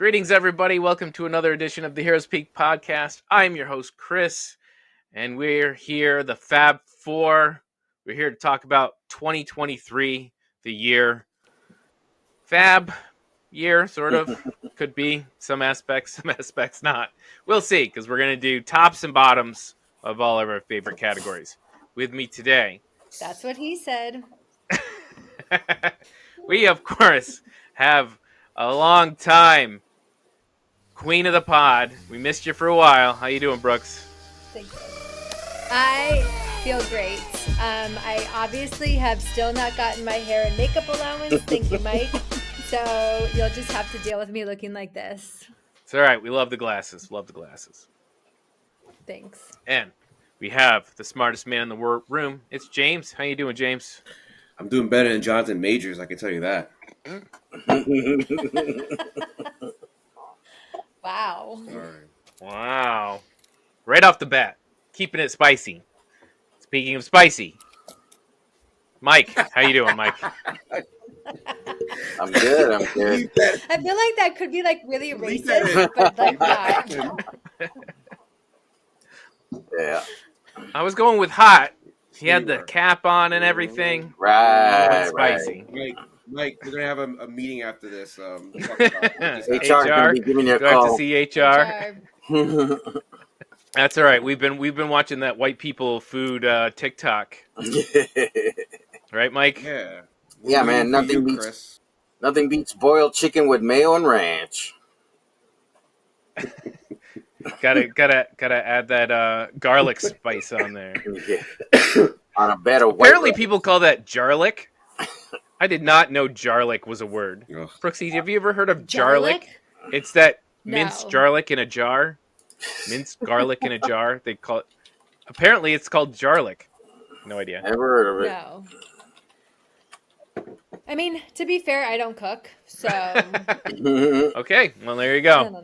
Greetings, everybody. Welcome to another edition of the Heroes Peak podcast. I'm your host, Chris, and we're here, the Fab Four. We're here to talk about 2023, the year. Fab year, sort of. Could be some aspects not. We'll see, because we're going to do tops and bottoms of all of our favorite categories. With me today, That's what he said. we, of course, have a long time queen of the pod. We missed you for a while. How you doing, Brooks? Thank you. I feel great. I obviously have still not gotten my hair and makeup allowance. Thank you, Mike. So you'll just have to deal with me looking like this. It's all right. We love the glasses. Love the glasses. Thanks. And we have the smartest man in the room. It's James. How you doing, James? I'm doing better than Jonathan Majors, I can tell you that. Wow. Wow. Right off the bat, keeping it spicy. Speaking of spicy, Mike, how you doing, Mike? I'm good. I feel like that could be like really racist, but like not. Yeah. I was going with hot. He had the cap on and everything. Right. Spicy. Mike, we're gonna have a meeting after this. HR is gonna be giving you a Do I have to call. see HR? That's all right. We've been watching that white people food TikTok. Right, Mike? Yeah. Yeah, man. Nothing beats boiled chicken with mayo and ranch. Gotta add that garlic spice on there. Yeah. On a bed of white Apparently, rice. people call that jarlic. I did not know jarlic was a word. Ugh. Brooksy, have you ever heard of jarlic? It's that minced No. garlic in a jar. Minced garlic in a jar. They call it. Apparently, it's called jarlic. No idea. Never heard of it. No. I mean, to be fair, I don't cook, so Okay, well there you go. no.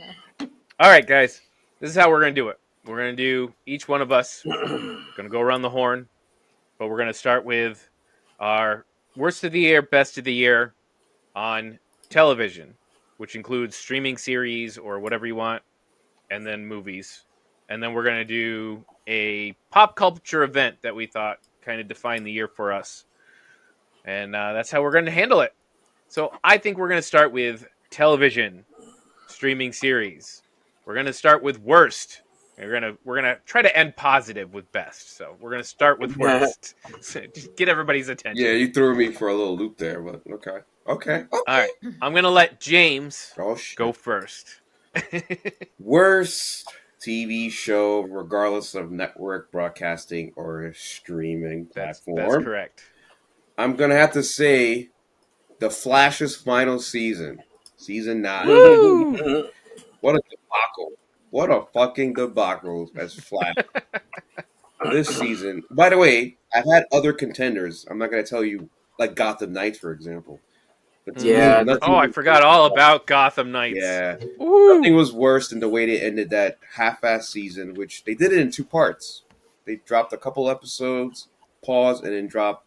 All right, guys, this is how we're gonna do it. We're gonna do each one of us. Gonna go around the horn, but we're gonna start with our worst of the year, best of the year on television, which includes streaming series or whatever you want, and then movies. And then we're going to do a pop culture event that we thought kind of defined the year for us. And that's how we're going to handle it. So I think we're going to start with television streaming series. We're going to start with worst. We're gonna try to end positive with best. So we're going to start with worst. So just get everybody's attention. Yeah, you threw me for a little loop there, but okay. All right, I'm going to let James Oh shit. go first. Worst TV show, regardless of network broadcasting or streaming platform. That's correct. I'm gonna have to say, The Flash's final season 9. Woo! What a debacle! What a fucking debacle as Flash this season. By the way, I've had other contenders. I'm not gonna tell you, like Gotham Knights, for example. But to Yeah, me, nothing Oh, I was forgot worse. all about Gotham Knights. Yeah, Woo! nothing was worse than the way they ended that half-ass season, which they did it in 2 parts. They dropped a couple episodes, paused, and then dropped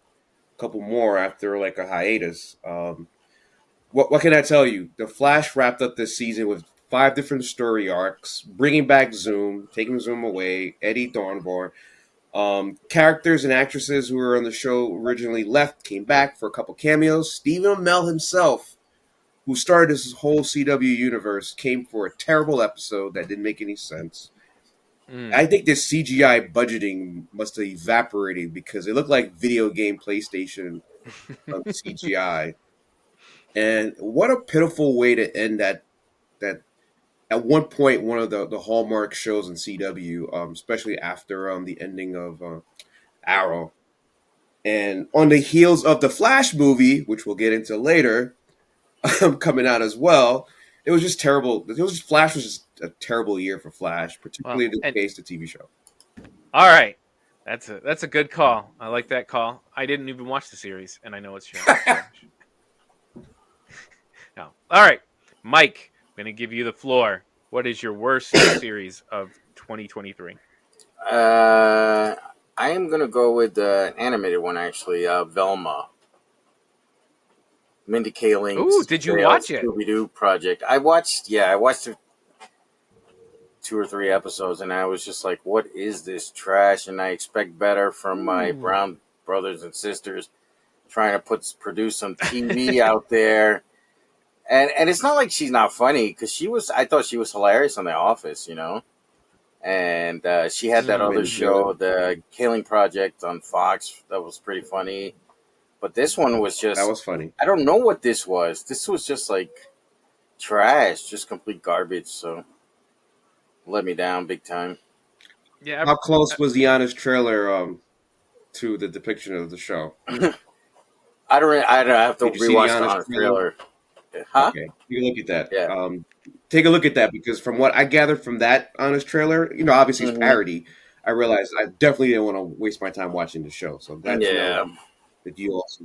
a couple more after like a hiatus. What can I tell you? The Flash wrapped up this season with 5 different story arcs, bringing back Zoom, taking Zoom away, Eddie Dornborn. Characters and actresses who were on the show originally left, came back for a couple cameos. Stephen Amell himself, who started this whole CW universe, came for a terrible episode that didn't make any sense. I think this CGI budgeting must have evaporated because it looked like video game PlayStation CGI. And what a pitiful way to end that at one point one of the hallmark shows in CW, especially after the ending of Arrow. And on the heels of the Flash movie, which we'll get into later, coming out as well, it was just terrible. Flash was just a terrible year for Flash, particularly in the case of the TV show. All right, that's a good call. I like that call. I didn't even watch the series, and I know it's trash. No. All right, Mike, I'm going to give you the floor. What is your worst series of 2023? I am gonna go with the animated one, actually. Velma. Mindy Kaling's Ooh, did you watch it? Scooby-Doo project. I watched it 2 or 3 episodes, and I was just like, what is this trash? And I expect better from my brown brothers and sisters trying to produce some TV out there. And it's not like she's not funny, because I thought she was hilarious on The Office, And she had that other show, the Kaling Project on Fox, that was pretty funny. But this one was just... That was funny. I don't know what this was. This was just like trash, just complete garbage. So let me down big time. Yeah. How close was the honest trailer to the depiction of the show? I don't have to Did you see rewatch the the honest honest trailer. Huh? Okay, take a look at that. Yeah. Take a look at that, because from what I gathered from that honest trailer, obviously it's parody. I realized I definitely didn't want to waste my time watching the show. So I'm glad to know that you also.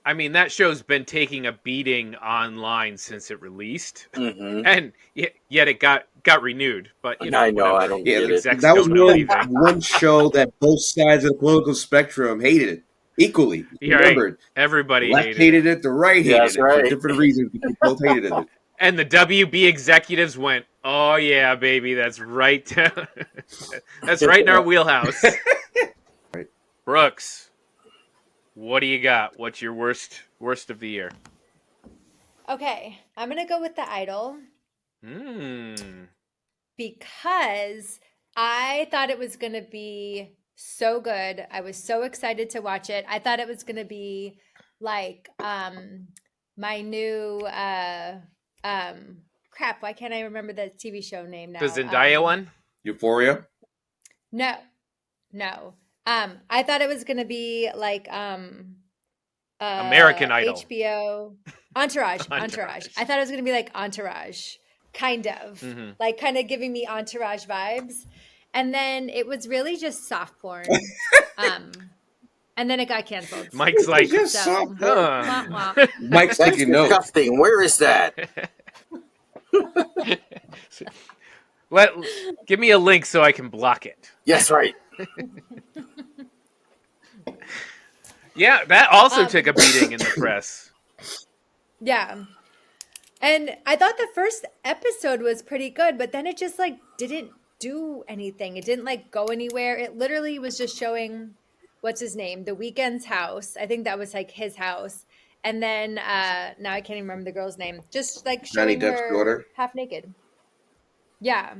I mean, that show's been taking a beating online since it released, and yet it got renewed. But I know, I don't get it. That was one show that both sides of the political spectrum hated it equally. Remember, everybody the left hated it, the right hated it for different reasons. Because both hated it. And the WB executives went, "Oh yeah, baby, that's right. That's right in our wheelhouse." Right. Brooks, what do you got? What's your worst of the year? Okay, I'm gonna go with The Idol. Because I thought it was gonna be so good. I was so excited to watch it. I thought it was gonna be like my new crap, why can't I remember the TV show name now? The Zendaya one? Euphoria? No. I thought it was gonna be like American Idol. HBO Entourage. I thought it was gonna be like Entourage, kind of. Like kind of giving me Entourage vibes. And then it was really just soft porn. And then it got canceled. Mike's like, Mike's taking notes. Disgusting. Where is that? Give me a link so I can block it. Yes, right. Yeah, that also took a beating in the press. Yeah. And I thought the first episode was pretty good, but then it just like didn't do anything. It didn't like go anywhere. It literally was just showing, what's his name? The Weeknd's house. I think that was like his house. And then now I can't even remember the girl's name. Just like showing Johnny Depp's her daughter? half naked. Yeah.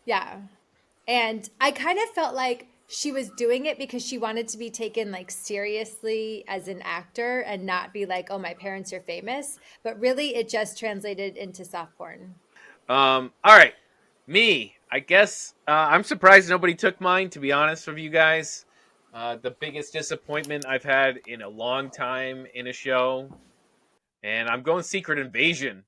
Yeah. And I kind of felt like she was doing it because she wanted to be taken like seriously as an actor and not be like, oh, my parents are famous. But really it just translated into soft porn. All right. Me, I guess I'm surprised nobody took mine, to be honest with you guys. The biggest disappointment I've had in a long time in a show. And I'm going Secret Invasion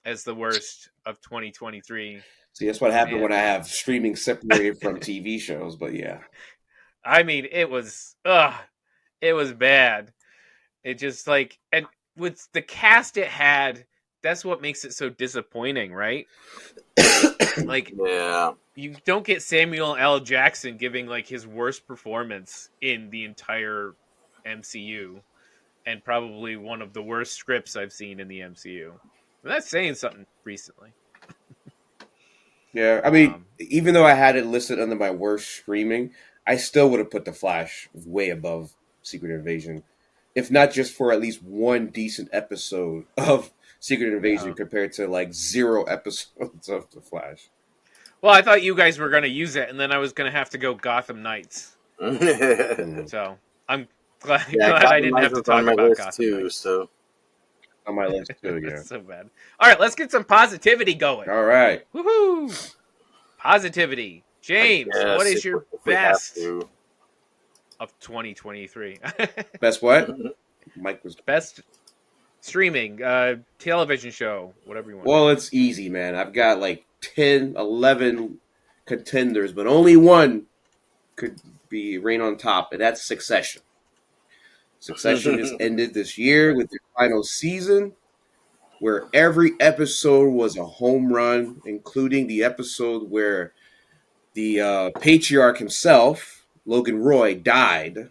as the worst of 2023. See, that's what happened when I have streaming separated from TV shows, but yeah. I mean, it was bad. It just like, and with the cast it had, that's what makes it so disappointing, right? Like, you don't get Samuel L. Jackson giving like his worst performance in the entire MCU, and probably one of the worst scripts I've seen in the MCU. And that's saying something recently. Yeah, I mean, even though I had it listed under my worst streaming, I still would have put The Flash way above Secret Invasion, if not just for at least one decent episode of Secret Invasion compared to like 0 episodes of The Flash. Well, I thought you guys were going to use it, and then I was going to have to go Gotham Knights. So I'm glad I didn't have to talk about Gotham too, Knights. So. On my list too, yeah. That's so bad. All right, let's get some positivity going. All right. Woohoo! Positivity. James, what is your best of 2023? Best what? Mike was best streaming, television show, whatever you want. Well, it's easy, man. I've got like 10, 11 contenders, but only one could be reign on top, and that's Succession. Succession just ended this year with their final season, where every episode was a home run, including the episode where the patriarch himself, Logan Roy, died.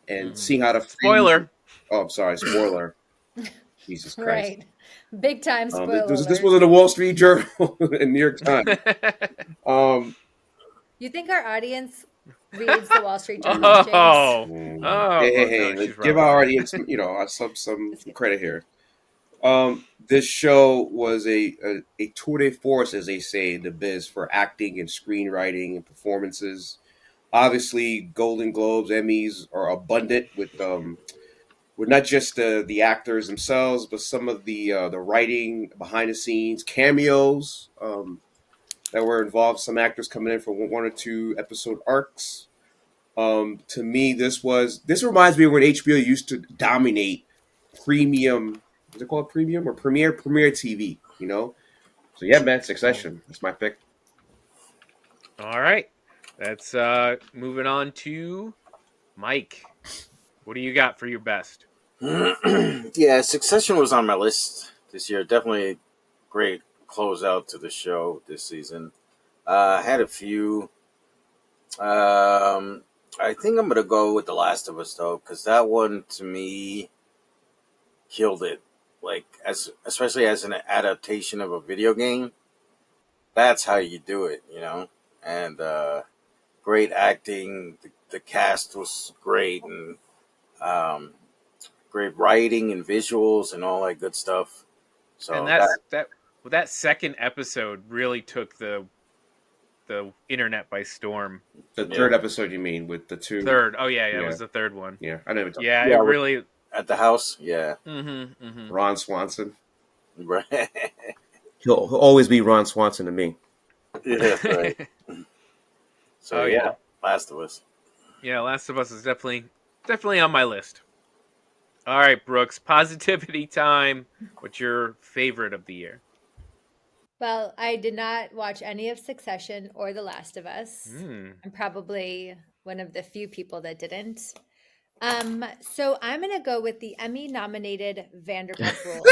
And seeing how the spoiler. Oh, I'm sorry, spoiler. Jesus Christ. Right. Big time spoiler This alert. was in the Wall Street Journal and New York Times. You think our audience reads the Wall Street Journal, James? Oh, Hey, no, let's she's give wrong. our audience, some credit here. This show was a tour de force, as they say in the biz, for acting and screenwriting and performances. Obviously, Golden Globes, Emmys are abundant with not just the actors themselves, but some of the writing behind the scenes, cameos that were involved. Some actors coming in for one or two episode arcs. To me, this reminds me of when HBO used to dominate premium. Is it called premium or premiere TV? You know. So yeah, man, Succession. That's my pick. All right. That's moving on to Mike. What do you got for your best? Yeah, Succession was on my list this year. Definitely a great closeout to the show this season. I had a few. I think I'm gonna go with The Last of Us though, because that one to me killed it. Like especially as an adaptation of a video game, that's how you do it, you know. And great acting. The cast was great, and um, great writing and visuals and all that good stuff. So And that second episode really took the internet by storm. The third episode, you mean, with the two? Third. Oh yeah, it was the third one. Yeah, I know. Yeah, Yeah, it really. at the house, yeah, Ron Swanson. right. He'll always be Ron Swanson to me. Yeah, that's right. So Oh, yeah, yeah. Last of Us. Yeah, Last of Us is definitely on my list. All right, Brooks, positivity time. What's your favorite of the year? Well, I did not watch any of Succession or The Last of Us. Mm. I'm probably one of the few people that didn't. So I'm gonna go with the Emmy-nominated Vanderpump Rules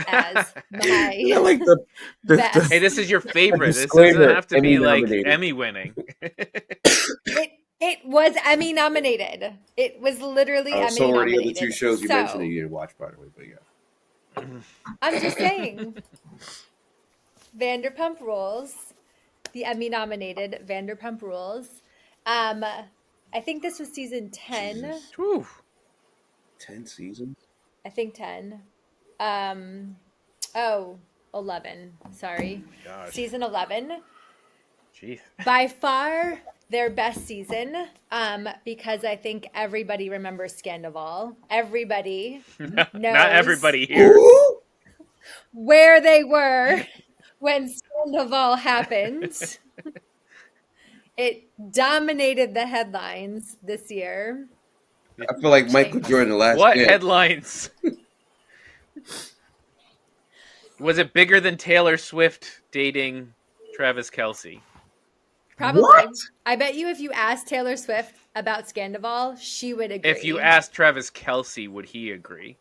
as I my like the best. Hey, this is your favorite. This Disclaimer, doesn't have to be like Emmy-nominated. Emmy winning. It was Emmy nominated. It was literally Emmy so were the nominated. other two shows you So, mentioned that you didn't watch, by the way. But yeah, I'm just saying. Vanderpump Rules, the Emmy nominated Vanderpump Rules. I think this was season 10. Jesus. Whew. 10 seasons. I think 10. 11. Sorry. Gosh. Season 11. Jeez. By far their best season, because I think everybody remembers Scandival. Everybody knows Not everybody here. where they were when Scandival happened. It dominated the headlines this year. I feel like Michael Jordan the last. What dance. headlines? Was it bigger than Taylor Swift dating Travis Kelce? Probably. What? I bet you if you asked Taylor Swift about Scandival, she would agree. If you asked Travis Kelce, would he agree?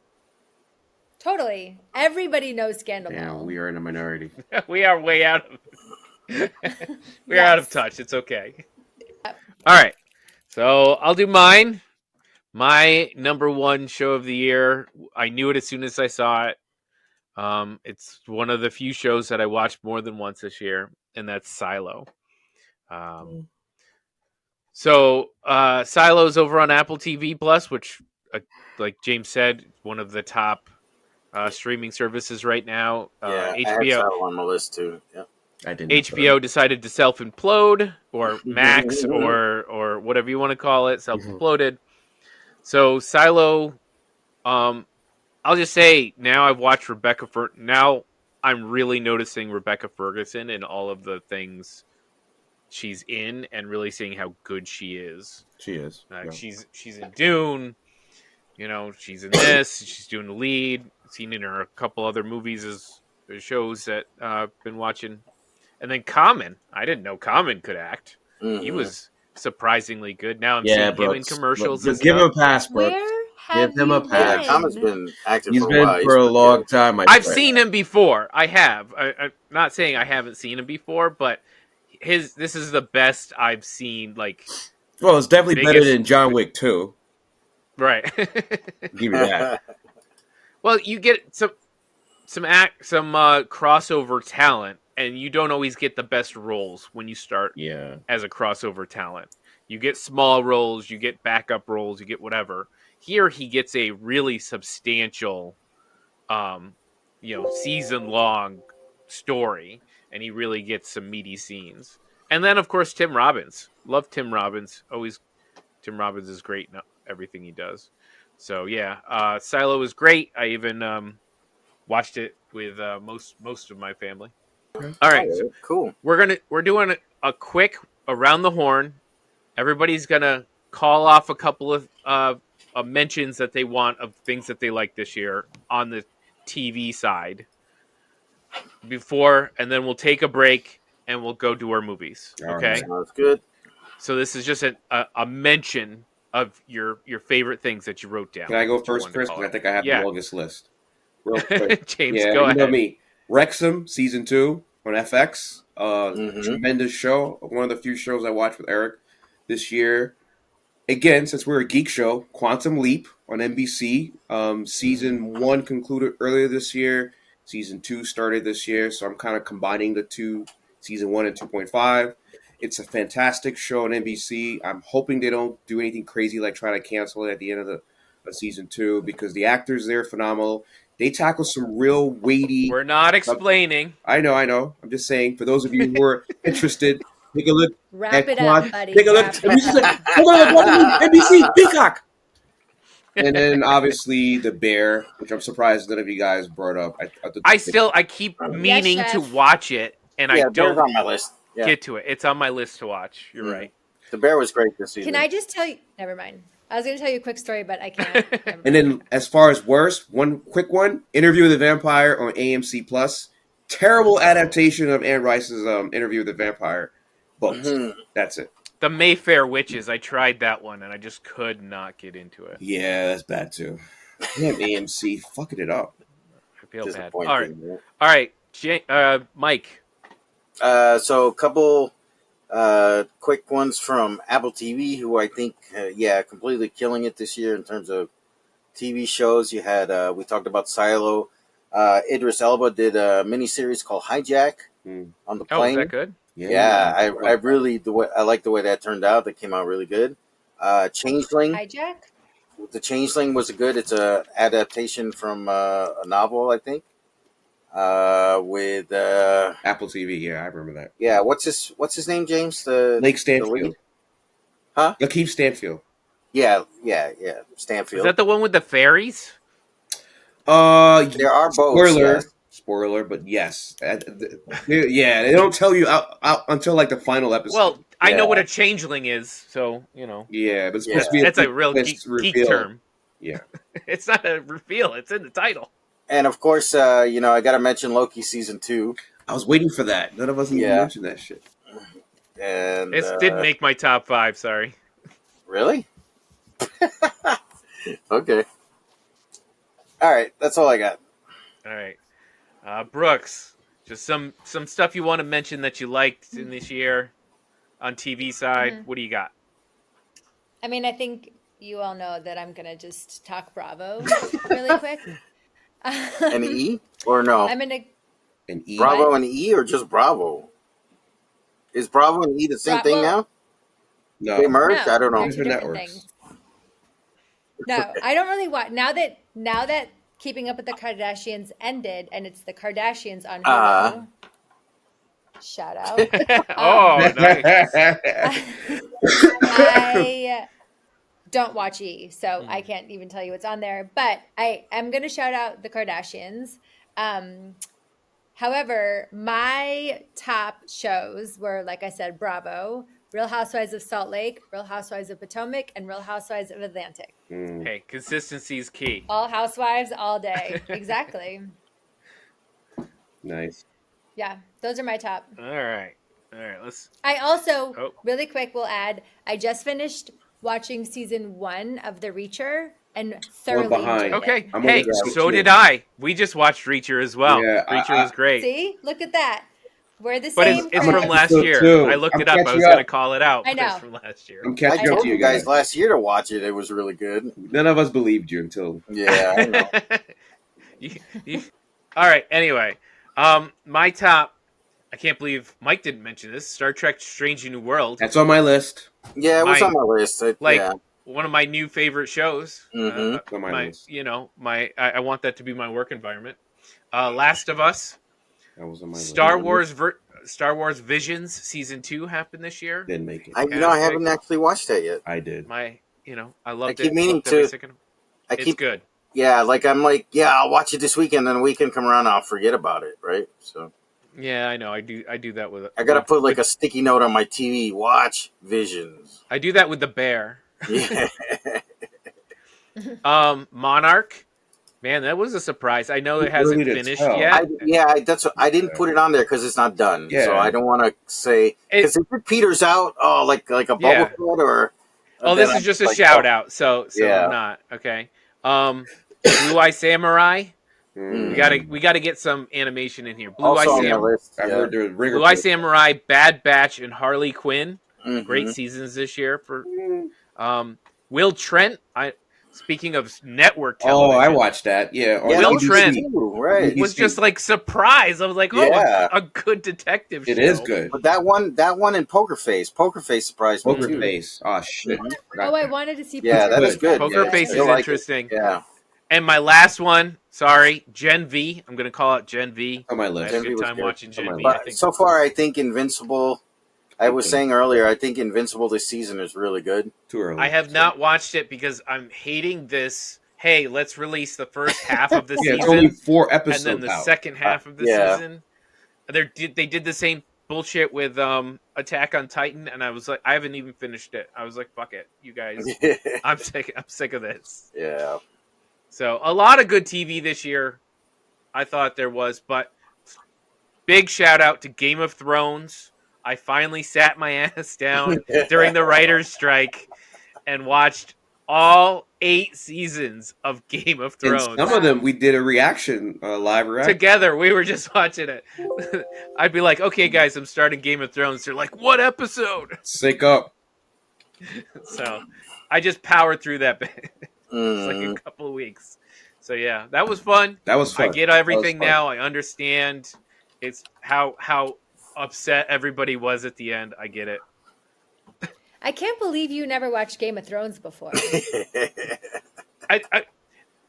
Totally. Everybody knows Scandival. Damn, we are in a minority. We are way out of we're Yes. out of touch. It's okay. All right. So I'll do mine. My number one show of the year. I knew it as soon as I saw it. It's one of the few shows that I watched more than once this year, and that's Silo. Silo's over on Apple TV Plus, which, like James said, one of the top streaming services right now. Yeah, I have HBO that on my list too. Yep. I didn't. HBO decided to self-implode, or Max, or whatever you want to call it, self-imploded. So Silo, I'll just say now I've watched now I'm really noticing Rebecca Ferguson and all of the things she's in, and really seeing how good she is. She is. Yeah. She's in Dune, she's in this. She's doing the lead. Seen in her a couple other movies as shows that I've been watching. And then Common. I didn't know Common could act. Mm-hmm. He was surprisingly good. Now I'm seeing him in commercials. Look, and give him stuff. a pass, Brooks. Where have Give him you a pass. been? Common's been active He's for a been while. for a long time. My I've friend. seen him before. I have. I'm not saying I haven't seen him before, but this is the best I've seen. Like, Well, it's definitely better biggest- than John Wick 2. Right. Give you that. Well, you get some crossover talent, and you don't always get the best roles when you start Yeah. as a crossover talent. You get small roles, you get backup roles, you get whatever. Here, he gets a really substantial, season long story, and he really gets some meaty scenes. And then, of course, Tim Robbins. Love Tim Robbins. Always, Tim Robbins is great in everything he does. So yeah, Silo is great. I even watched it with most of my family. All right, so Cool. we're doing a quick around the horn. Everybody's gonna call off a couple of mentions that they want of things that they like this year on the TV side before, and then we'll take a break and we'll go do our movies. All Okay, right. Sounds good. so this is just a mention of your favorite things that you wrote down. Can I go that you first, wanted to Chris? call Because I out. think I have Yeah. the longest list. Real quick. James, Yeah, go you know ahead. me. Wrexham season 2 on FX. Mhm. Tremendous show. One of the few shows I watched with Eric this year. Again, since we're a geek show, Quantum Leap on NBC. Season 1 concluded earlier this year. Season 2 started this year, so I'm kind of combining the two, season 1 and 2.5. It's a fantastic show on NBC. I'm hoping they don't do anything crazy like try to cancel it at the end of season 2 because the actors there are phenomenal. They tackle some real weighty. We're not explaining. I know. I'm just saying, for those of you who are interested, take a look. Wrap it Quant- up, buddy. Take a look. Wrap And it she's like, up. hold on, what do you mean? NBC, Peacock. And then obviously The Bear, which I'm surprised none of you guys brought up. I keep meaning Yes, to chef. watch it, and Yeah, I Bear's don't on my list. Yeah. get to it. It's on my list to watch. You're Mhm. right. The Bear was great this season. Can I just tell you? Never mind. I was going to tell you a quick story, but I can't. Never And then as far as worst, one quick one, Interview with the Vampire on AMC Plus. Terrible adaptation of Anne Rice's Interview with the Vampire books. Mhm. That's it. The Mayfair Witches. I tried that one, and I just could not get into it. Yeah, that's bad too. Damn AMC, fucking it up. I feel bad. Disappointing. All right, Mike. So a couple quick ones from Apple TV, who I think, completely killing it this year in terms of TV shows. You had, we talked about Silo. Idris Elba did a miniseries called Hijack Mm. on the Oh, plane. is that good? Yeah, I really I like the way that turned out. That came out really good. Changeling. Hijack? The Changeling was good. It's a adaptation from a novel, I think. With Apple TV, yeah, I remember that. yeah, what's his name, James? The Lake the Stanfield. lead? Huh? Lakeith Stanfield. Yeah, Stanfield. Is that the one with the fairies? There are boats. Spoiler. Yes. Spoiler, but yes. Yeah, they don't tell you out until like the final episode. Well, I know Yeah. what a changeling is, so you know. Yeah, but it's Yeah. supposed to be That's a real twist geek reveal. term. Yeah. It's not a reveal; it's in the title. And of course, I got to mention Loki season 2. I was waiting for that. None of us even Yeah. mentioned that shit. And This didn't make my top 5. Sorry. really. Okay. All right, that's all I got. All right, Brooks. Just some stuff you want to mention that you liked in this year on TV side. Mhm. What do you got? I mean, I think you all know that I'm going to just talk Bravo really quick. An E or no? I'm going to. And E. Bravo and E or just Bravo? Is Bravo and E the same thing now? No. They merged? No, I don't know. they're two Different different networks. things. No, I don't really watch now that Keeping Up with the Kardashians ended and it's the Kardashians on Hulu. Shout out. Oh, nice. I don't watch E, so Hmm. I can't even tell you what's on there. But I am going to shout out the Kardashians. However, my top shows were, like I said, Bravo, Real Housewives of Salt Lake, Real Housewives of Potomac, and Real Housewives of Atlantic. Mm. Hey, consistency is key. All housewives, all day. Exactly. Nice. Yeah, those are my top. All right. Let's. I also, Oh. really quick, will add, I just finished watching season 1 of The Reacher and thoroughly behind. enjoyed Okay. it. I'm Hey, gonna go so too. did I. We just watched Reacher as well. Yeah, Reacher was great. See? Look at that. We're the But same. it's from Chris. last So, year. too. I looked I'm it up. I catching was up. going to call it out. I But it's know. from last year. I'm I catching up told to you you guys guys. last year to watch it. It was really good. None of us believed you until Yeah, I know. you- all right. Anyway, my top. I can't believe Mike didn't mention this. Star Trek: Strange New World. that's on my list. Yeah, it was My- on my list. Like Yeah. one of my new favorite shows. Mhm. It's on my My, list. I want that to be my work environment. Last of Us, That was on my Star list. Wars, Star Wars Visions season 2 happened this year. Didn't make it. I Fantastic. haven't actually watched that yet. I did. I loved keep it. meaning Loved every to- second. I It's keep good. Yeah, I'll watch it this weekend, then the weekend come around, I'll forget about it, right? So Yeah, I know. I do that with. I gotta put like a sticky note on my TV. Watch Visions. I do that with the bear. Yeah, Monarch. Man, that was a surprise. I know it hasn't Early to finished tell. yet. I didn't put it on there because it's not done. Yeah. So I don't want to say because if it peters out, like a bubble Yeah. fett or. Oh, then this is I'm just a like, shout oh, out. So Yeah. I'm not okay. Blue Eye Samurai. Mm. We gotta get some animation in here. Blue Also Eye on my Samurai. list. I Yeah. heard the ringer. Blue Eye Samurai, Bad Batch, and Harley Quinn. Mhm. Great seasons this year for Will Trent. Speaking of network Oh, television, I watched that. Yeah, on Yeah, Will that was Trent. good too, right? You was see- just like surprised. I was like, oh, Yeah. a good detective show. It is good. But that one in Poker Face surprised me Poker too. Face. Oh shit. Mhm. Oh, I wanted to see. Yeah, Poker that Face. is good. Poker Yeah, Face I is like it. interesting. Yeah, And my last one, sorry, Gen V. I'm gonna call it Gen V. On my I list. had a Gen V good was time good. watching Gen Oh my V. God. I but think so far I think Invincible. I was Okay. saying earlier, I think Invincible this season is really good. Too early. I have not watched it because I'm hating this. Hey, let's release the first half of the Yeah, it's season only 4 and episodes then the out. second half of the Yeah. season. They did the same bullshit with Attack on Titan, and I was like, I haven't even finished it. I was like, fuck it, you guys. I'm sick of this. Yeah. So a lot of good TV this year. I thought there was, but big shout out to Game of Thrones. I finally sat my ass down during the writer's strike and watched all 8 seasons of Game of And Thrones. some of them we did a reaction, live reaction. Together, we were just watching it. I'd be like, okay, guys, I'm starting Game of Thrones. They're like, what episode? Sync up. So I just powered through that. It's like Mhm. a couple of weeks. So yeah, that was fun. That was fun. I get everything That was fun. now. I understand. It's how upset everybody was at the end. I get it. I can't believe you never watched Game of Thrones before. I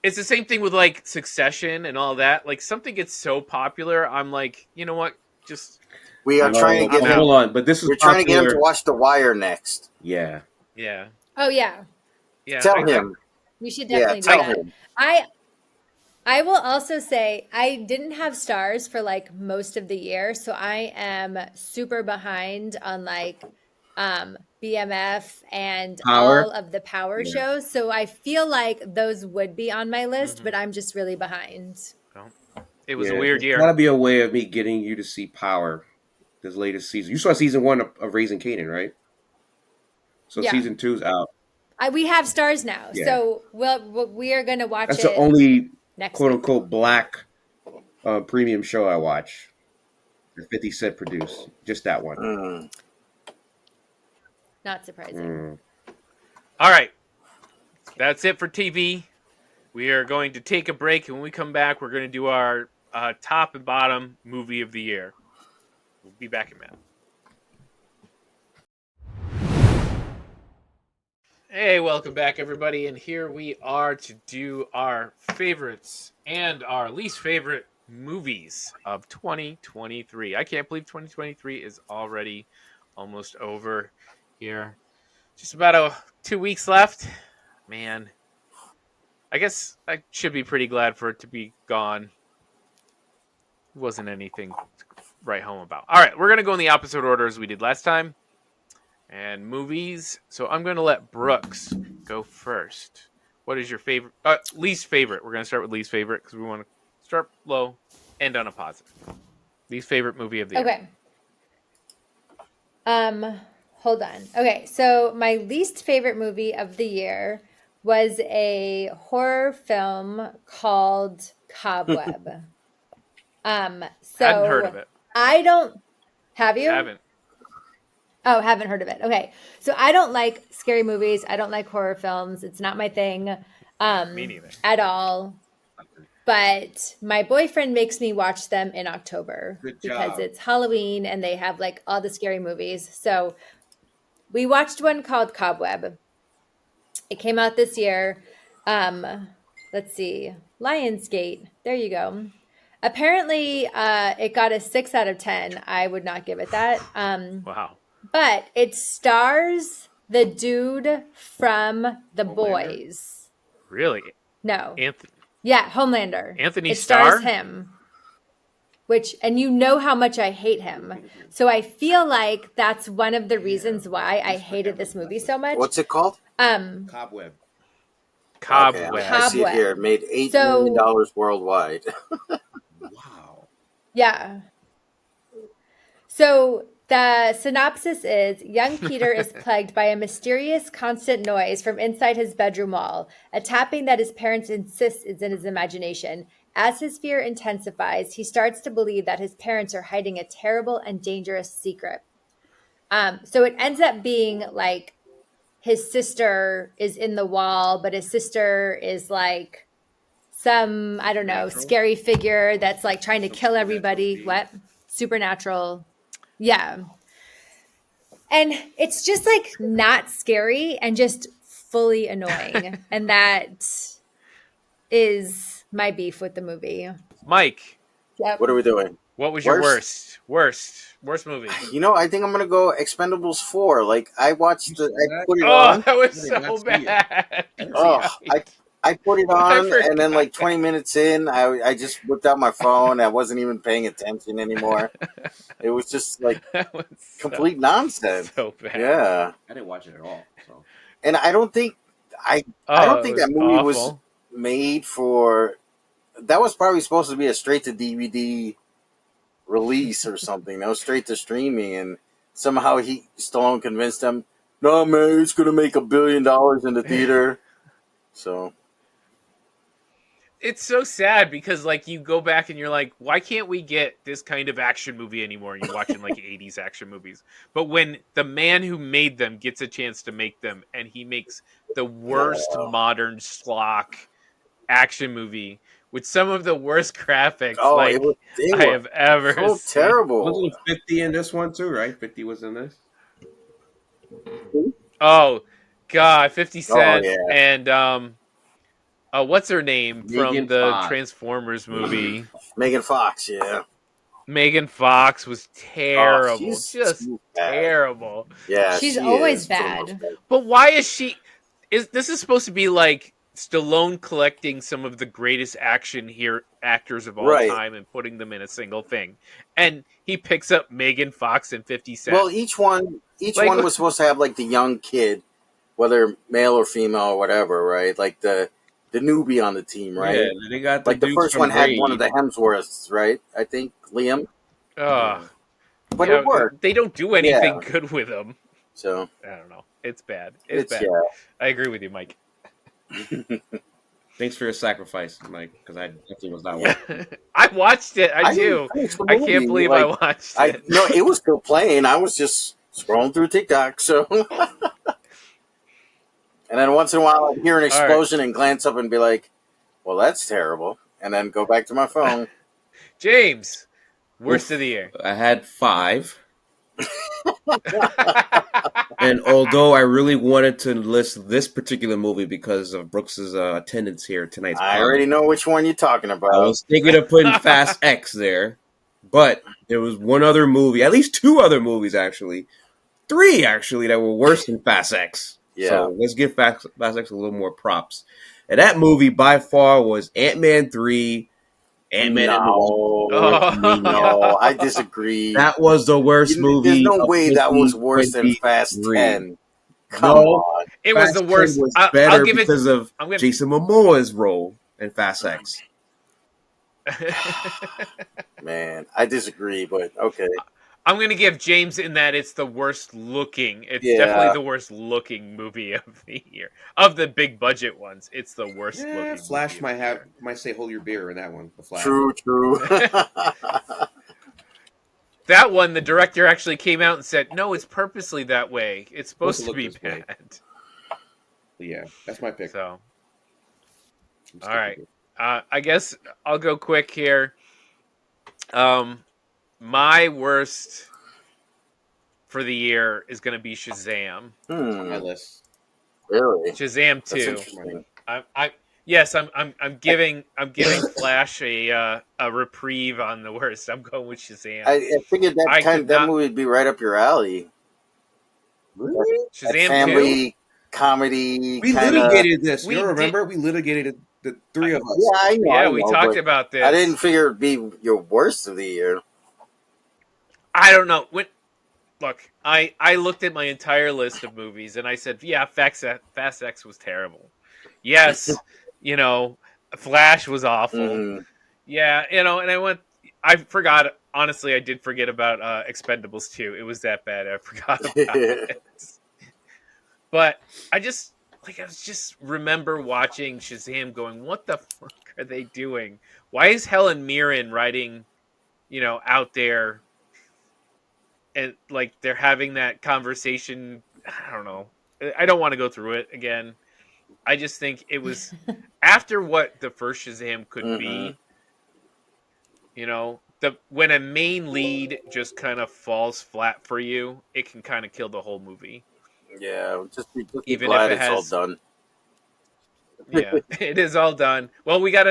it's the same thing with like Succession and all that. Like something gets so popular, I'm like, you know what? Just We are No, trying to get him. hold on, but this is We're trying to get him to popular. watch The Wire next. Yeah. yeah, Oh yeah, yeah. Tell I- him. we should Yeah, definitely tell do that. him. I will also say I didn't have stars for like most of the year, so I am super behind on like BMF and Power? all of the power Yeah. shows. So I feel like those would be on my list, Mhm. but I'm just really behind. It was Yeah, a weird there's year. gotta be a way of me getting you to see Power this latest season. You saw season 1 of Raising Kanan, right? So Yeah. season 2's out. We have stars now, Yeah. so we are going to watch That's it the only next quote week. unquote black premium show I watch. that 50 Cent produced. Just that one. Mm. Not surprising. Mm. All right, that's it for TV. We are going to take a break, and when we come back, we're going to do our top and bottom movie of the year. We'll be back in a minute. Hey, welcome back, everybody, and here we are to do our favorites and our least favorite movies of 2023. I can't believe 2023 is already almost over here. Just about 2 weeks left. Man, I guess I should be pretty glad for it to be gone. Wasn't anything to write home about. All right, we're going to go in the opposite order as we did last time. And movies. So I'm going to let Brooks go first. What is your favorite, least favorite? We're going to start with least favorite because we want to start low, end on a positive. Least favorite movie of the year. Okay. Hold on. Okay, so my least favorite movie of the year was a horror film called Cobweb. So Hadn't heard of it. I don't Have you? Haven't. Oh, haven't heard of it. Okay. So I don't like scary movies. I don't like horror films. It's not my thing Me neither. at all. But my boyfriend makes me watch them in October Good because job. it's Halloween and they have like all the scary movies. So we watched one called Cobweb. It came out this year. Let's see. Lionsgate. There you go. Apparently, it got a 6 out of 10. I would not give it that. Wow. But it stars the dude from The Homelander? Boys. Really? No. Anthony Yeah, Homelander. Anthony It Starr? stars him. Which, and you know how much I hate him. So I feel like that's one of the reasons why I hated this movie so much. What's it called? Cobweb. Cobweb. Okay, I see it Cobweb. here. It made $8 So- million worldwide. Wow. Yeah. So the synopsis is young Peter is plagued by a mysterious constant noise from inside his bedroom wall, a tapping that his parents insist is in his imagination. As his fear intensifies, he starts to believe that his parents are hiding a terrible and dangerous secret. So it ends up being like his sister is in the wall, but his sister is like some, I don't know, Supernatural? scary figure that's like trying to Some kill supernatural everybody. being. What? Supernatural. Yeah. And it's just like not scary and just fully annoying. And that is my beef with the movie. Mike, Yep. What are we doing? what was your Worst? worst movie? You know, I think I'm gonna go Expendables 4. Like I watched You it, saw I that? put it Oh, on. that was I did so not see it. bad. Oh, I put it I on, and then like forgot. 20 minutes in, I just whipped out my phone. I wasn't even paying attention anymore. It was just like That was complete nonsense. so bad. Yeah, I didn't watch it at all. So and I don't think I Oh, don't it think was that movie was awful. made for. That was probably supposed to be a straight to DVD release or something. That was straight to streaming, and somehow Stallone convinced them, "No, man, it's gonna make $1 billion in the theater." So It's so sad because like you go back and you're like, why can't we get this kind of action movie anymore? And you're watching like 80s action movies. But when the man who made them gets a chance to make them and he makes the worst modern schlock action movie with some of the worst graphics like it was I have ever so seen. terrible. wasn't 50 in this one too, right? 50 was in this. Oh God, 50 Cent yeah. and what's her name from Megan the Fox. Transformers movie? Megan Fox, yeah. Megan Fox was terrible. she's Just too bad. terrible. Yeah, She's she always is, for the bad. most part. But why is she this is supposed to be like Stallone collecting some of the greatest action actors of all Right. time and putting them in a single thing. And he picks up Megan Fox and 50 Cent. Well, each one Like- was supposed to have like the young kid, whether male or female or whatever, right? Like the newbie on the team, right? Yeah, they got Like the dudes first from one had Raid. one of the Hemsworths, right? I think Liam, Ugh. but Yeah, it worked. They don't do anything Yeah. good with them. So I don't know. It's bad. It's bad. yeah. I agree with you, Mike. Thanks for your sacrifice, Mike, because I definitely was not watching. I watched it. I do. finished the I movie. can't believe I watched it. No, it was still playing. I was just scrolling through TikTok. So, and then once in a while, I'd hear an explosion and glance up and be like, "Well, that's terrible," and then go back to my phone. James, worst Oof. of the year. I had 5. And although I really wanted to list this particular movie because of Brooks's attendance here at tonight's I pod, already know which one you're talking about. I was thinking of putting Fast X there, but there was one other movie, at least 2 other movies actually, 3 actually, that were worse than Fast X. Yeah. So let's give Fast X a little more props. And that movie by far was Ant-Man 3, Ant-Man and the Wasp. Oh. No, I disagree. That was the worst movie. There's no of way that was worse than Fast 2023. 10. Come No. on. It was Fast the worst. 10 was I'll better give it. because of I'm gonna. Jason Momoa's role in Fast X. Man, I disagree, but okay. I'm gonna give James in that it's the worst looking. It's Yeah. definitely the worst looking movie of the year. Of the big budget ones, it's the worst Yeah, looking. Flash movie of the year. might say hold your beer in that one. The Flash. True. that one, the director actually came out and said, "No, it's purposely that way. It's supposed to look be this way." bad." Yeah, that's my pick. So, I'm all sticking right. with it. I guess I'll go quick here. My worst for the year is going to be Shazam. On my list. Really? Shazam That's 2. interesting. I'm giving Flash a reprieve on the worst. I'm going with Shazam. I figured I could that not- movie would be right up your alley. Really? That Shazam 2. family comedy. We kinda- litigated this. We You don't remember? We litigated the three of us. Yeah, I know. Yeah, I we know, talked but about this. I didn't figure it'd be your worst of the year. I don't know. Look, I looked at my entire list of movies and I said, yeah, Fast X was terrible. Yes, Flash was awful. Mhm. Yeah, and I forgot, honestly, I did forget about Expendables 2. It was that bad. I forgot about it. But I just remember watching Shazam going, what the fuck are they doing? Why is Helen Mirren riding, out there, and like they're having that conversation? I don't know. I don't want to go through it again. I just think it was after what the first Shazam could be, when a main lead just kind of falls flat for you, it can kind of kill the whole movie. Yeah, just be Even glad if it it's all has- done. Yeah, it is all done. Well, we got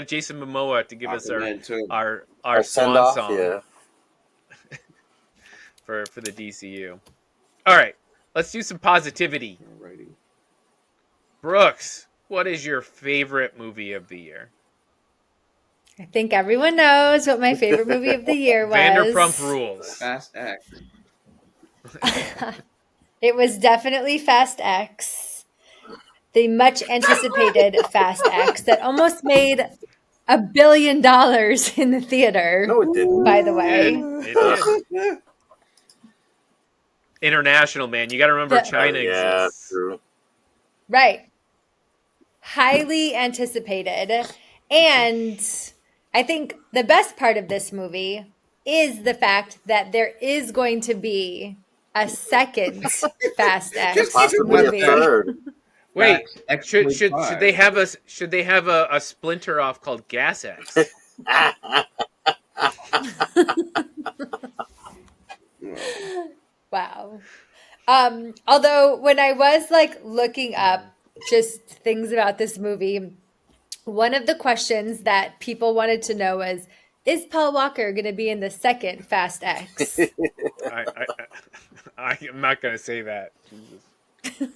Jason Momoa to give us Aquaman too. our Send swan off, song yeah. for the DCU. All right, let's do some positivity. Alrighty. Brooks, what is your favorite movie of the year? I think everyone knows what my favorite movie of the year was. Vanderpump Rules. Fast X. It was definitely Fast X, the much anticipated Fast X that almost made $1 billion in the theater. No, it didn't. By the way, It did. International, man. You got to remember The- China Yeah, exists. true. right. Highly anticipated. And I think the best part of this movie is the fact that there is going to be a second Fast X Just Possibly a movie. third. Wait, X should 25. they have a splinter off called Gas X? Wow. Although when I was like looking up just things about this movie, one of the questions that people wanted to know was, is Paul Walker going to be in the second Fast X? I'm not going to say that. Jesus.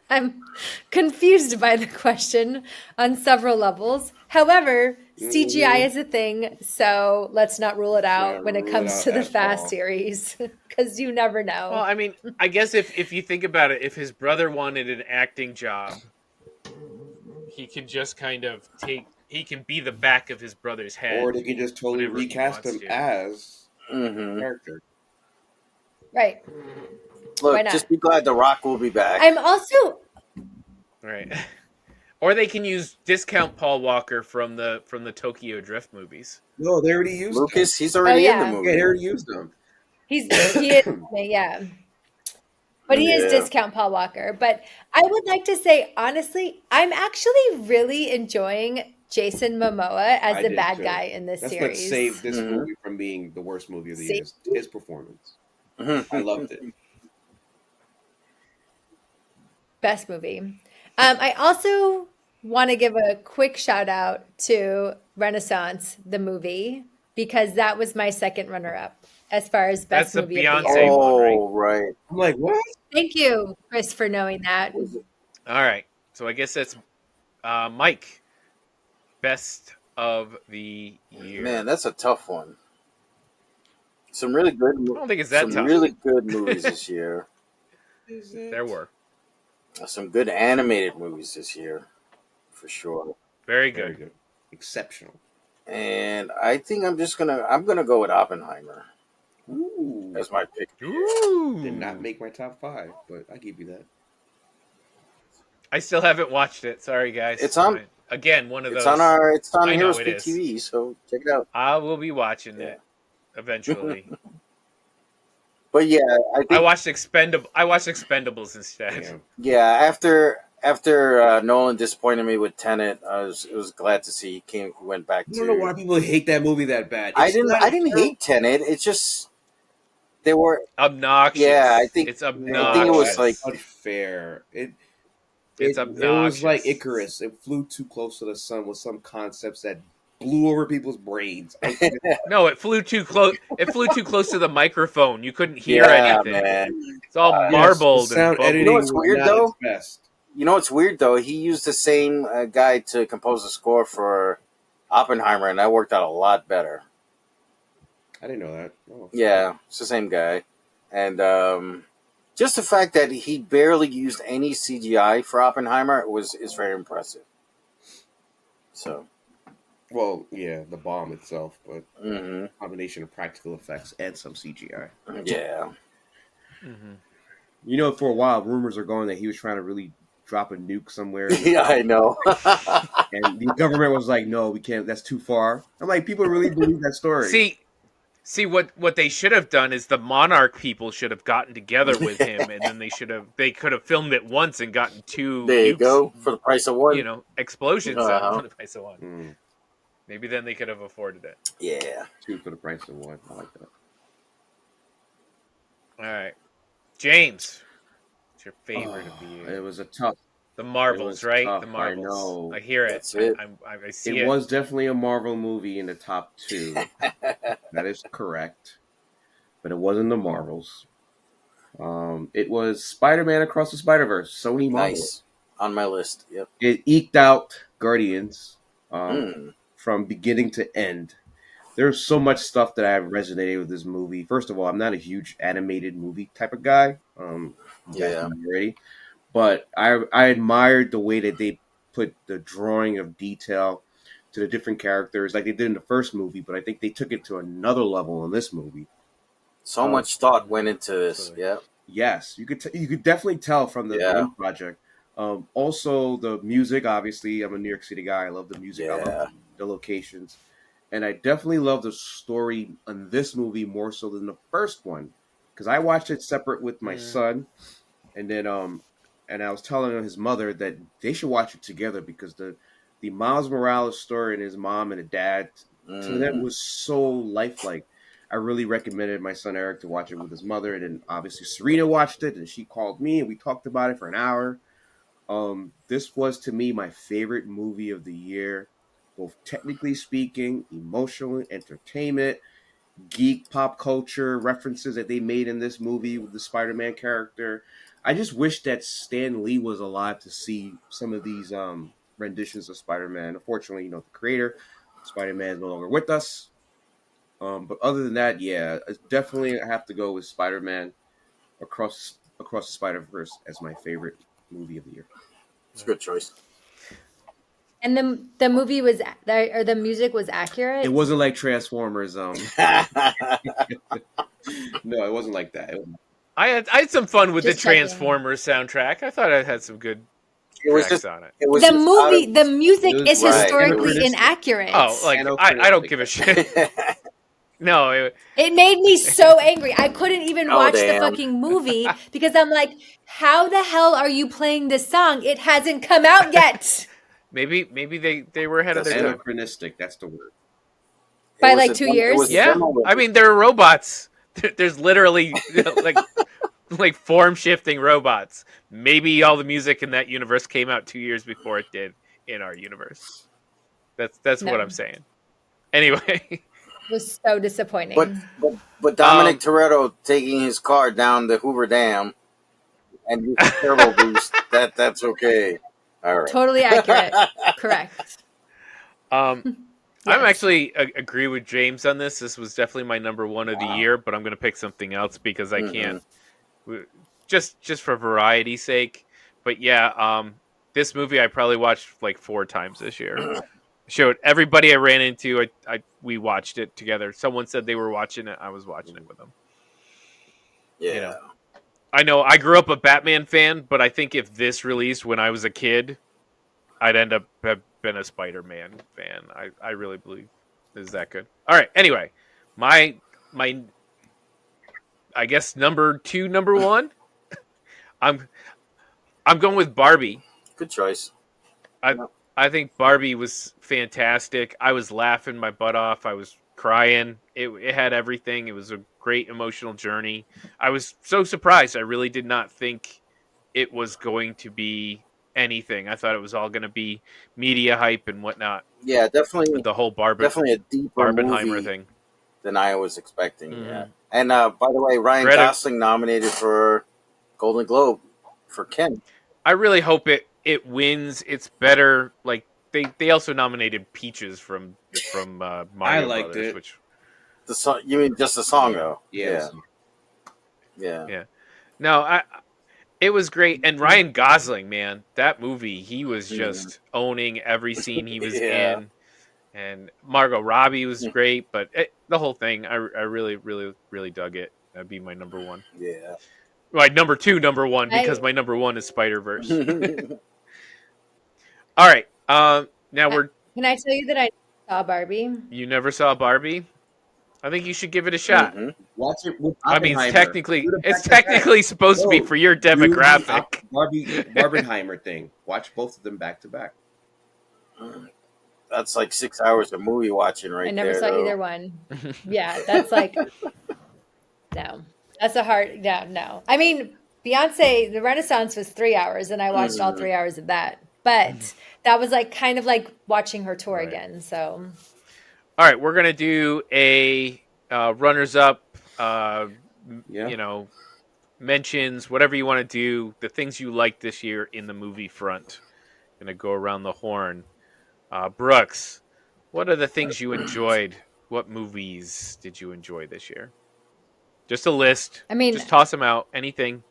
I'm confused by the question on several levels. However, CGI is a thing, so let's not rule it out Yeah, when it rule it comes out to the at Fast all. series, because you never know. Well, I mean, I guess if you think about it, if his brother wanted an acting job, he can just kind of he can be the back of his brother's head. Or they can just totally Whenever he recast wants him to. as a Mhm. character. Right. Look, Why not? just be glad The Rock will be back. I'm also Right. Or they can use discount Paul Walker from the Tokyo Drift movies. No, they already used Lucas, he's already Oh, yeah. in the him. movie. Yeah, they already used him. he is yeah. But he is Yeah. discount Paul Walker. But I would like to say, honestly, I'm actually really enjoying Jason Momoa as I the did bad too. guy in this That's what series. saved this Mhm. movie from being the worst movie of the See? year. Is his performance. Mhm. I loved it. Best movie. I also want to give a quick shout out to Renaissance, the movie, because that was my second runner up as far as That's best the movie of the Beyonce year. one, right? Oh, right. I'm like, what? Thank you, Chris, for knowing that. All right. So I guess that's Mike. Best of the year. Man, that's a tough one. Some really good, I don't think it's that some tough. really good movies this year. There were. Some good animated movies this year, for sure. Very Very good. good. Exceptional. And I think I'm gonna go with Oppenheimer Ooh. as my pick. Ooh. Did not make my top 5, but I give you that. I still haven't watched it. Sorry, guys. It's on- Again, one of It's those. on I know Heroes it Speak is. TV, so check it out. I will be watching it. eventually. But yeah, I I think watched Expendables instead. Damn. yeah. After Nolan disappointed me with Tenet, it was glad to see he went back I don't know why to. people hate that movie that bad. It's not I a didn't terrible. hate Tenet. It's just they were. Yeah, Obnoxious. It's I think it was like obnoxious. Unfair. It's It was like obnoxious. Icarus. It flew too close to the sun with some concepts that blew over people's brains. No, it flew too close. It flew too close to the microphone. You couldn't hear yeah, anything. man. It's all Yes, the marbled and sound bubbly. You know editing what's was weird not its though? best. You know what's weird though? He used the same guy to compose the score for Oppenheimer, and that worked out a lot better. I didn't know that. Oh. Yeah, it's the same guy, and just the fact that he barely used any CGI for Oppenheimer is very impressive. So, Well, yeah, the bomb itself, but hmm combination of practical effects and some CGI. yeah, Mhm. You know, for a while, rumors are going that he was trying to really drop a nuke somewhere, yeah, I know. and the government was like, "No, we can't. That's too far." I'm like, people really believe that story. See what they should have done is the Monarch people should have gotten together with him, and then they could have filmed it once and gotten two There you nukes, go for the price of one. explosions out for the price of one. Mm, Maybe then they could have afforded it. Yeah, two for the price of one. I like that. All right, James, what's your favorite of the It year? was a tough. The It Marvels, was right? tough. The I Marvels. know. I hear it. That's it. I see It it. was definitely a Marvel movie in the top two. That is correct, but it wasn't the Marvels. It was Spider-Man Across the Spider-Verse. Sony Marvel. nice on my list. Yep. It eked out Guardians Mm. from beginning to end. There's so much stuff that I resonated with this movie. First of all, I'm not a huge animated movie type of guy. You guys Yeah. know already. But I admired the way that they put the drawing of detail to the different characters like they did in the first movie, but I think they took it to another level in this movie. So Oh. much thought went into this. Absolutely. Yeah. Yes, you could definitely tell from the Yeah. end project. Also, the music. Obviously, I'm a New York City guy. I love the music. I Yeah. love the locations, and I definitely love the story in this movie more so than the first one because I watched it separate with my Mm. son, and then and I was telling his mother that they should watch it together because the Miles Morales story and his mom and the dad to them Mm. was so lifelike. I really recommended my son Eric to watch it with his mother, and then obviously Serena watched it, and she called me, and we talked about it for an hour. This was to me my favorite movie of the year, both technically speaking, emotional entertainment, geek pop culture references that they made in this movie with the Spider-Man character. I just wish that Stan Lee was alive to see some of these renditions of Spider-Man. Unfortunately, the creator, Spider-Man, is no longer with us. But other than that, yeah, it's definitely I have to go with Spider-Man across the Spider-Verse as my favorite movie of the year. It's a good choice. And the movie was or the music was accurate. It wasn't like Transformers. No, it wasn't like that. I had some fun with Just the checking. Transformers soundtrack. I thought it had some good It was tracks just. on it. It was The just movie, the music it was is right. historically Anachronistic. inaccurate. Oh, like I don't give a shit. No, It made me so angry. I couldn't even Oh, watch the damn. fucking movie because I'm like, how the hell are you playing this song? It hasn't come out yet. maybe they were ahead of That's their time. Anachronistic. That's the word. By, It was like, a 2 demo- years? It was a Yeah, demo with I mean they're robots. There's literally like form shifting robots. Maybe all the music in that universe came out 2 years before it did in our universe. That's No. what I'm saying. Anyway, It was so disappointing. But Dominic Toretto taking his car down the Hoover Dam and using turbo boost, that's okay. All right. Totally accurate. Correct. I'm Yes. actually agree with James on this. This was definitely my number one of the year, but I'm going to pick something else because I can't, just for variety's sake. But yeah, this movie I probably watched like 4 times this year. Showed everybody I ran into. We watched it together. Someone said they were watching it. I was watching it with them. Yeah. You know. I know I grew up a Batman fan, but I think if this released when I was a kid, I'd end up have been a Spider-Man fan. I really believe it is that good. All right. Anyway, my my I guess number 2, number 1. I'm going with Barbie. Good choice. I think Barbie was fantastic. I was laughing my butt off. I was crying. It had everything. It was a great emotional journey. I was so surprised. I really did not think it was going to be anything. I thought it was all going to be media hype and whatnot. Yeah, definitely, The whole definitely a deeper Barbenheimer movie thing. than I was expecting. Mhm. Yeah, and by the way, Ryan Greta- Gosling nominated for Golden Globe for Ken. I really hope it wins. It's better. Like they also nominated Peaches from Mario liked Brothers, it. which The song, you mean just the song though? Yes. Yeah. no, it was great. And Ryan Gosling, man, that movie, he was just owning every scene he was Yeah. in. And Margot Robbie was great, but the whole thing, I really, really, really dug it. That'd be my number 1. Yeah. My number 2, number 1, because my number 1 is Spider-Verse. All right. Now Can I tell you that I saw Barbie? you never saw Barbie? I think you should give it a shot. Mhm. Watch it with I mean, Oppenheimer. technically, Do the it's back-to-back. technically supposed to be No, for your do the demographic. Barbenheimer thing. Watch both of them back to back. That's like 6 hours of movie watching right I never there. saw though. either one. Yeah, that's like no. That's a hard no. I mean, Beyonce, the Renaissance was 3 hours, and I watched all 3 hours of that. But that was like kind of like watching her tour Right. again. So All right, we're gonna do a runners up. Yeah. You know, mentions, whatever you want to do, the things you liked this year in the movie front. Gonna go around the horn. Brooks, what are the things you enjoyed? What movies did you enjoy this year? Just a list. I mean, Just toss them out. Anything.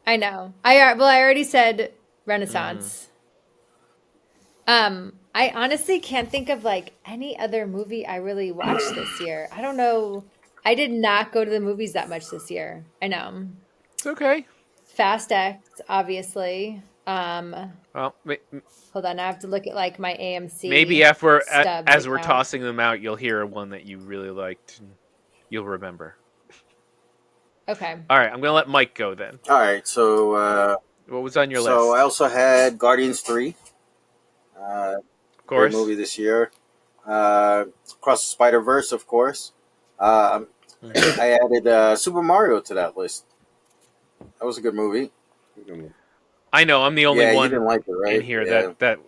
I know. I already said Renaissance. I honestly can't think of like any other movie I really watched this year. I don't know. I did not go to the movies that much this year. I know. It's okay. Fast X, obviously. Well, Hold on, I have to look at like my AMC. maybe after stub as we're account. tossing them out, you'll hear one that you really liked. And you'll remember. Okay. All right, I'm gonna let Mike go then. All right, so What was on your so list? I also had Guardians 3. Of Great course. movie this year. Across the Spider-Verse, of course. I added Super Mario to that list. That was a good movie. I know I'm the only yeah, you one didn't like it, right? in here Yeah. that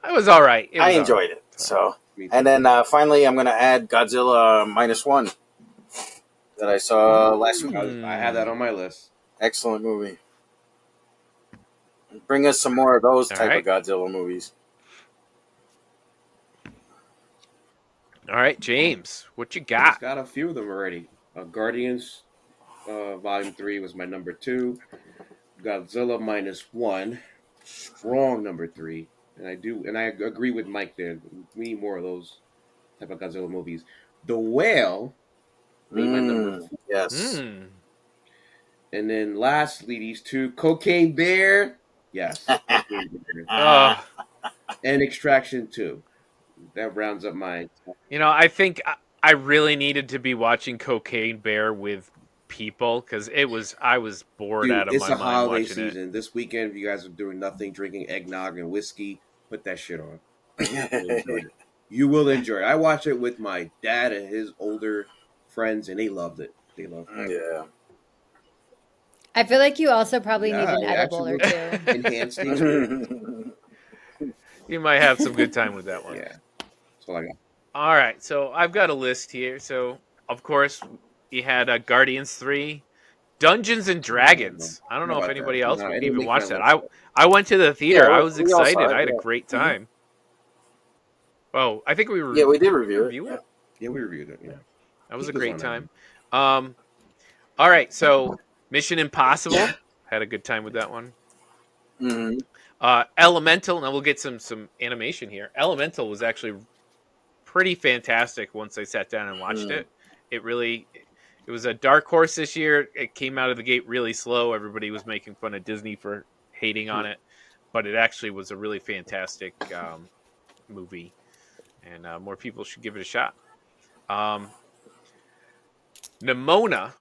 I was all right. It I was all enjoyed right. it. So, Me too. and then finally, I'm going to add Godzilla -1 that I saw last week. I have that on my list. Excellent movie. Bring us some more of those All type right. of Godzilla movies. All right, James, what you Got got? a few of them already. Guardians Volume 3 was my number 2. Godzilla -1, strong number 3. And I agree with Mike there. We need more of those type of Godzilla movies. The Whale made my number 4. Yes. Mm. And then lastly, these two, Cocaine Bear, yes, Cocaine Bear. And Extraction 2. That rounds up my. I think I really needed to be watching Cocaine Bear with people because I was bored out of It's my a mind holiday watching it. season. This weekend, if you guys are doing nothing, drinking eggnog and whiskey, put that shit on. You'll enjoy it. You will enjoy it. I watched it with my dad and his older friends, and they loved it. They loved it. Yeah. I feel like you also probably need an Yeah, edible or absolutely. two. Enhanced the experience. You might have some good time with that one. Yeah, that's all I got. All right, so I've got a list here. So of course we had Guardians 3, Dungeons and Dragons. I don't know if anybody else No, would it even didn't watch make that. my list. I went to the theater. Yeah, I was we all saw excited. it, I had a yeah. great time. Oh, I think we were. Yeah, we did review it. Review it? Yeah, we reviewed it. Yeah. That was a It was great on time. All right, so Mission Impossible. Had a good time with that one. Mhm. Elemental. Now we'll get some animation here. Elemental was actually pretty fantastic once I sat down and watched it. It was a dark horse this year. It came out of the gate really slow. Everybody was making fun of Disney for hating on it, but it actually was a really fantastic movie, and more people should give it a shot. Nimona.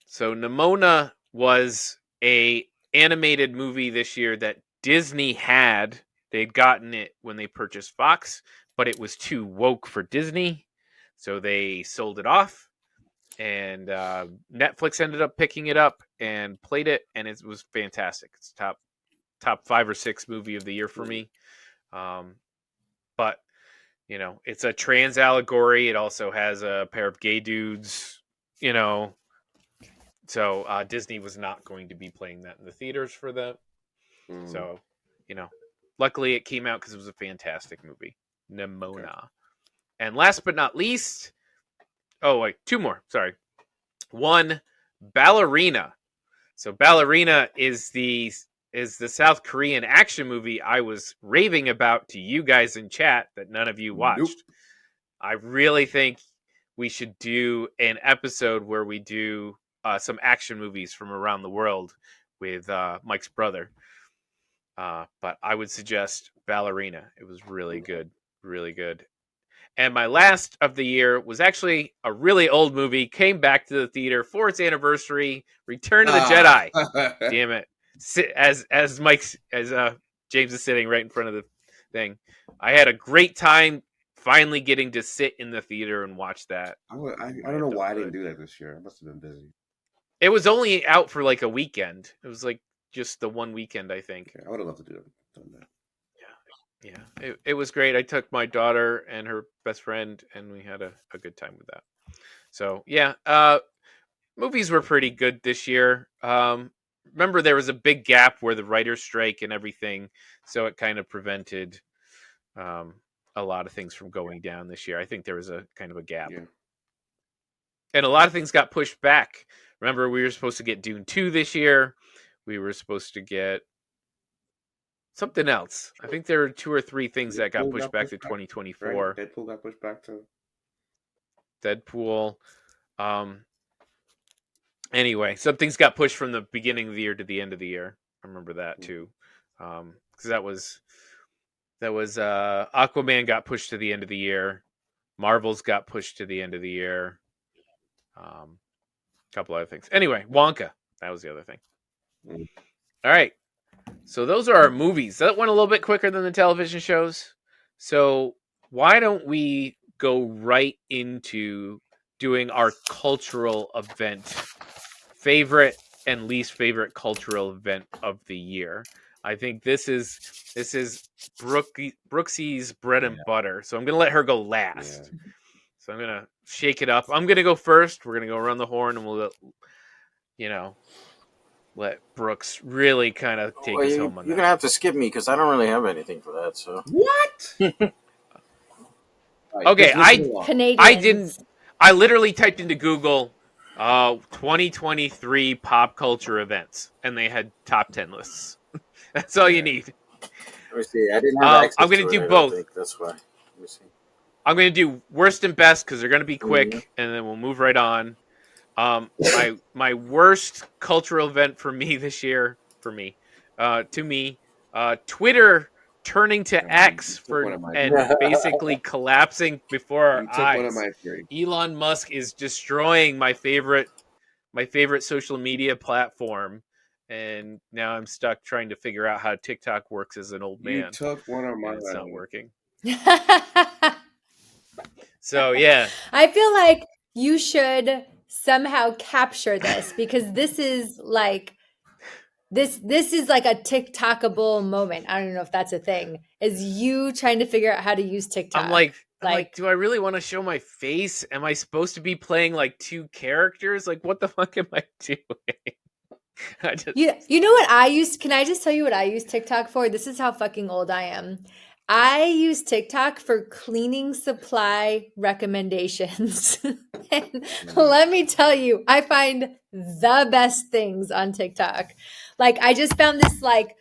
So Nimona was a animated movie this year that Disney had. They'd gotten it when they purchased Fox, but it was too woke for Disney, so they sold it off. And Netflix ended up picking it up and played it, and it was fantastic. It's top 5 or 6 movie of the year for me. But it's a trans allegory. It also has a pair of gay dudes. So Disney was not going to be playing that in the theaters for that. So, luckily it came out because it was a fantastic movie, Nimona. Okay. And last but not least, 2 more. Sorry, 1, Ballerina. So Ballerina is the South Korean action movie I was raving about to you guys in chat that none of you watched. Nope. I really think we should do an episode where we do some action movies from around the world with Mike's brother. But I would suggest Ballerina. It was really good. Really good. And my last of the year was actually a really old movie. Came back to the theater for its anniversary. Return of the Jedi. Damn it! As James is sitting right in front of the thing, I had a great time finally getting to sit in the theater and watch that. I don't know why I didn't do that this year. I must have been busy. It was only out for like a weekend. It was like just the one weekend, I think. Okay, I would have loved to done that. Yeah, it was great. I took my daughter and her best friend, and we had a good time with that. So yeah, movies were pretty good this year. Remember, there was a big gap where the writer's strike and everything, so it kind of prevented a lot of things from going down this year. I think there was a kind of a gap, and a lot of things got pushed back. Remember, we were supposed to get Dune 2 this year. We were supposed to get something else. I think there were 2 or 3 things that got pushed back to 2024. Right? Deadpool got pushed back to Deadpool. Anyway, some things got pushed from the beginning of the year to the end of the year. I remember that too. Because that was Aquaman got pushed to the end of the year. Marvel's got pushed to the end of the year. A couple other things. Anyway, Wonka. That was the other thing. All right. So those are our movies. That went a little bit quicker than the television shows. So why don't we go right into doing our cultural event, favorite and least favorite cultural event of the year. I think this is Brooksy's bread and butter. So I'm going to let her go last. Yeah. So I'm going to shake it up. I'm going to go first. We're going to go around the horn, and we'll, let Brooks really kind of take us home on that. You're going to have to skip me because I don't really have anything for that. So what? Okay, I didn't. I literally typed into Google 2023 pop culture events, and they had top 10 lists. That's all you need. Let me see. I didn't have access I'm going to do both. That's why. Let me see. I'm going to do worst and best because they're going to be quick, and then we'll move right on. My worst cultural event for me this year, Twitter turning to X and basically collapsing before our eyes. Elon Musk is destroying my favorite social media platform, and now I'm stuck trying to figure out how TikTok works as an old man. You took one of mine. It's not working. So yeah, I feel like you should somehow capture this because this is like a TikTokable moment. I don't know if that's a thing. Is you trying to figure out how to use TikTok? I'm like, do I really want to show my face? Am I supposed to be playing like 2 characters? Like, what the fuck am I doing? You know what I used? Can I just tell you what I use TikTok for? This is how fucking old I am. I use TikTok for cleaning supply recommendations. And let me tell you, I find the best things on TikTok. Like, I just found this like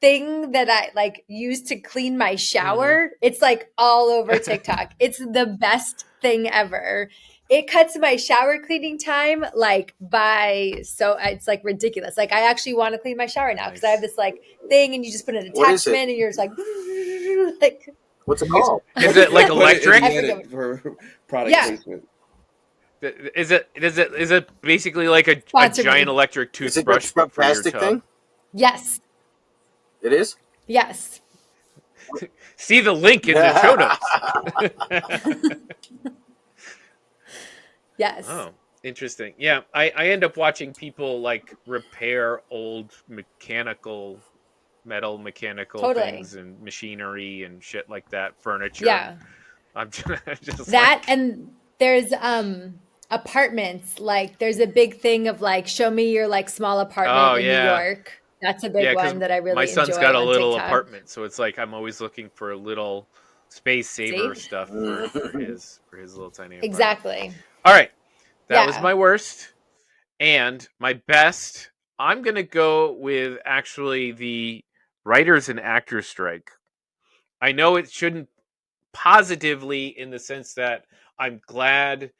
thing that I like use to clean my shower. It's like all over TikTok. It's the best thing ever. It cuts my shower cleaning time so it's like ridiculous. Like, I actually want to clean my shower now because I have this like thing, and you just put an attachment, and you're just like what's it called? Is it like electric? For product placement. Is it basically like a Sponsor giant me. electric Is it toothbrush the for your plastic tub? thing? Yes. It is. Yes. See the link in the show notes. Yes. Oh, interesting. Yeah, I end up watching people like repair old metal mechanical Totally. things and machinery and shit like that, furniture. Yeah. I'm just That like, and there's apartments. Like there's a big thing of like show me your like small apartment oh in New yeah, York. That's a big yeah, because one that I my really son's enjoy got a on little TikTok. apartment, so it's like I'm always looking for a little space saver See? stuff for his little tiny apartment. Exactly. All right, that was Yeah. my worst. And my best, I'm going to go with actually the writers and actors strike. I know it shouldn't positively in the sense that I'm glad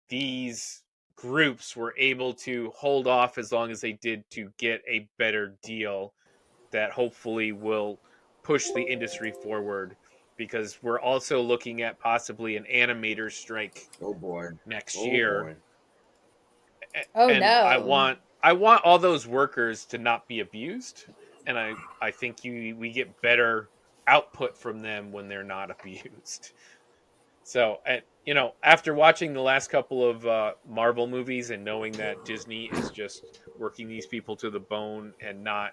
these groups were able to hold off as long as they did to get a better deal that hopefully will push the industry forward, because we're also looking at possibly an animator strike Oh boy. next Oh year. boy. Oh And I no. want I want all those workers to not be abused, and I think we get better output from them when they're not abused. So, and after watching the last couple of Marvel movies and knowing that Disney is just working these people to the bone and not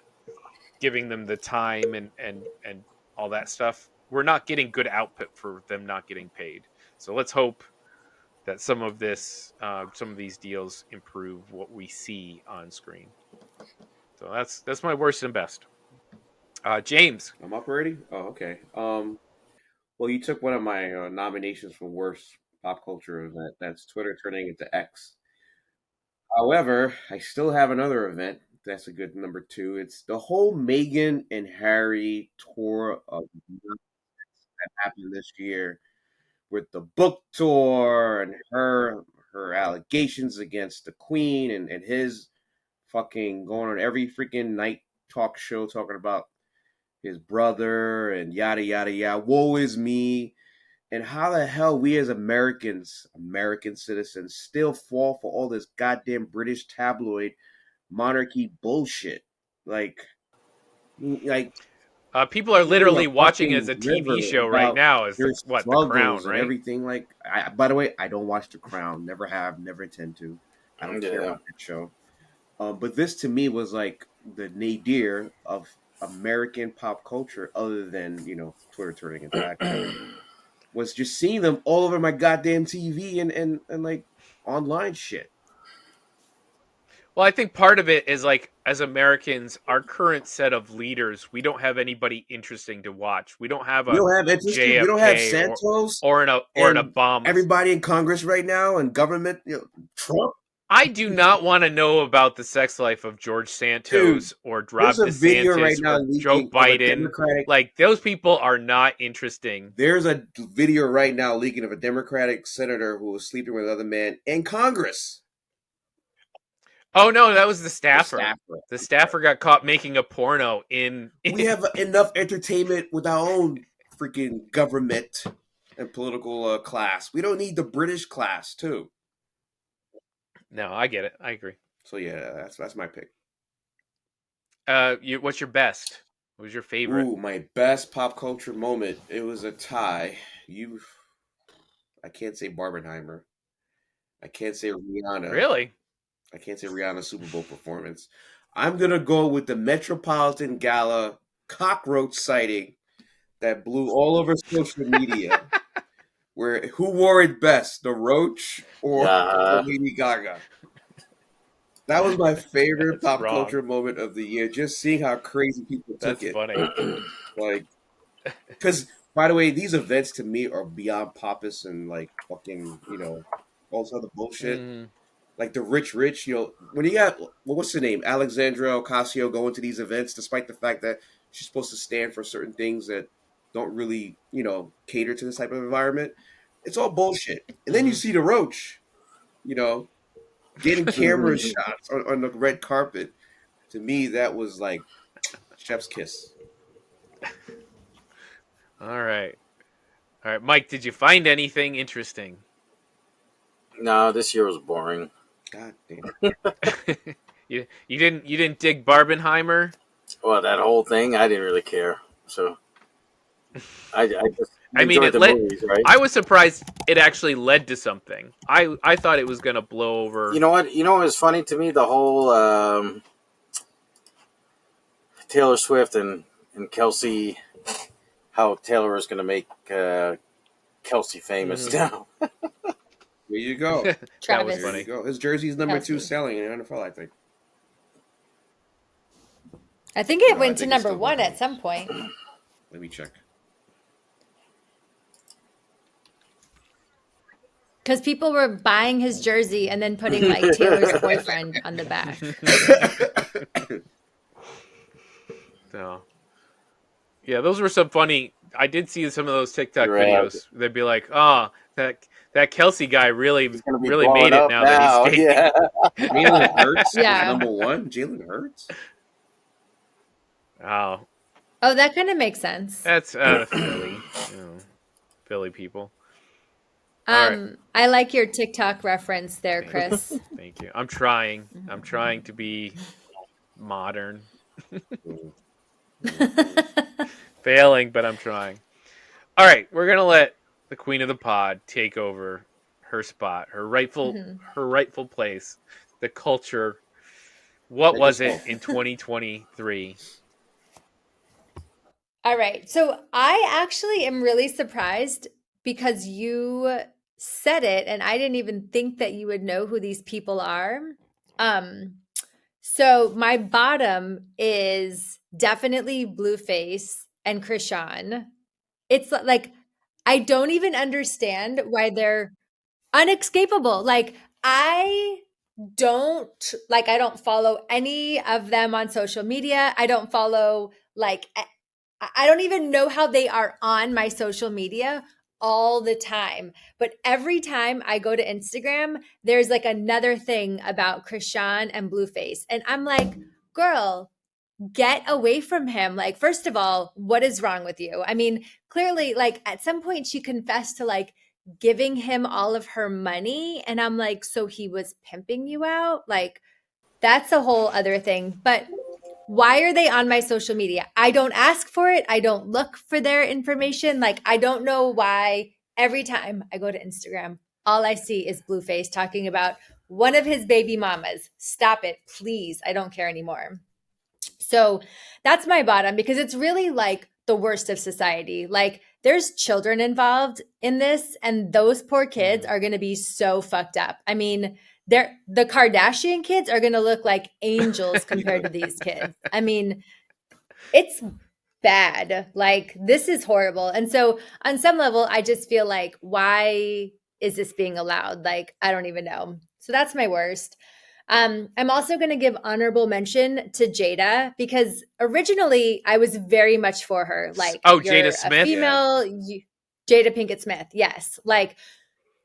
giving them the time and all that stuff, we're not getting good output for them not getting paid. So let's hope that some of these deals improve what we see on screen. So that's my worst and best. James. I'm up already? Oh, okay. Well, you took one of my nominations for worst pop culture event. That's Twitter turning into X. However, I still have another event. That's a good number two. It's the whole Meghan and Harry tour of that happened this year with the book tour and her allegations against the Queen and his fucking going on every freaking night talk show talking about his brother and yada yada yada. Woe is me. And how the hell we as Americans, American citizens, still fall for all this goddamn British tabloid monarchy bullshit? Like People are reading a literally watching it as fucking a river TV show right about now. As their the Crown, struggles and right? everything. Like, by the way, I don't watch The Crown. Never have. Never intend to. I don't care Yeah. about that show. But this to me was like the nadir of American pop culture, other than Twitter turning into X. Was just seeing them all over my goddamn TV and like online shit. Well, I think part of it is like as Americans, our current set of leaders, we don't have anybody interesting to watch. We don't have We a don't have interesting. We don't have JFK Santos or an and Obama. everybody in Congress right now and government. Trump, I do not want to know about the sex life of George dude. Santos or There's Rob a video right DeSantis now or Joe leaking of a Biden. Democratic. Like those people are not interesting. There's a video right now leaking of a Democratic senator who was sleeping with another man in Congress. Oh no, that was the The staffer. staffer. The staffer got caught making a porno in. We have enough entertainment with our own freaking government and political class. We don't need the British class too. No, I get it. I agree. So yeah, that's my pick. What's your best? What was your favorite? Ooh, my best pop culture moment. It was a tie. I can't say Barbenheimer. I can't say Rihanna. Really? I can't say Rihanna's Super Bowl performance. I'm gonna go with the Metropolitan Gala cockroach sighting that blew all over social media. Where who wore it best, the roach or Lady Gaga? That was my favorite That's pop wrong. culture moment of the year. Just seeing how crazy people took That's it. funny. Like, because by the way, these events to me are beyond pompous and like fucking all this other bullshit. Mm, Like the rich, when you got what's her name, Alexandra Ocasio going to these events, despite the fact that she's supposed to stand for certain things that don't really cater to this type of environment. It's all bullshit. And then you mhm. see the roach, getting camera shots on the red carpet. To me, that was like chef's kiss. All right. All right, Mike. Did you find anything interesting? No, this year was boring. God damn. You didn't dig Barbenheimer? Well, that whole thing, I didn't really care. So I just I mean, enjoyed it the led. movies, right? I was surprised it actually led to something. I thought it was gonna blow over. You know what? You know what was funny to me? The whole Taylor Swift and Kelsey, how Taylor is going to make Kelsey famous now. There you go. That was Travis. There funny. you go. His jersey's number 2 Kelsey. selling in the NFL, I think. I think it No, I went to think it's number still 1 number at some point. Let me check. Because people were buying his jersey and then putting like Taylor's boyfriend on the back. So, yeah, those were some funny. I did see some of those TikTok Right. videos. They'd be like, "Oh, that Kelsey guy really He's going to be really blowing made it up now that he's dating." Yeah. Jalen Hurts Yeah. is number 1. Jalen Hurts? Oh, Oh, that kind of makes sense. that's Philly, Philly people. All right. I like your TikTok reference there, Chris. Thank you. I'm trying. I'm trying to be modern. Failing, but I'm trying. All right, we're gonna let the queen of the pod take over her spot, her rightful place, the culture. What was it in 2023? All right. So I actually am really surprised because you said it and I didn't even think that you would know who these people are. So my bottom is definitely Blueface and Krishan. It's like I don't even understand why they're unescapable. Like I don't follow any of them on social media. I don't follow like I don't even know how they are on my social media all the time. But every time I go to Instagram, there's like another thing about Krishan and Blueface. And I'm like, girl, get away from him. Like, first of all, what is wrong with you? I mean, clearly, like at some point she confessed to like giving him all of her money. And I'm like, so he was pimping you out? Like, that's a whole other thing. But why are they on my social media? I don't ask for it. I don't look for their information. Like, I don't know why every time I go to Instagram, all I see is Blueface talking about one of his baby mamas. Stop it, please. I don't care anymore. So that's my bottom because it's really like the worst of society. Like, there's children involved in this, and those poor kids are going to be so fucked up. I mean, the Kardashian kids are going to look like angels compared to these kids. I mean, it's bad. Like, this is horrible. And so on some level, I just feel like, why is this being allowed? Like, I don't even know. So that's my worst. I'm also going to give honorable mention to Jada because originally I was very much for her. Like, Jada you're Smith? a female, Jada Pinkett Smith. Yes. Like,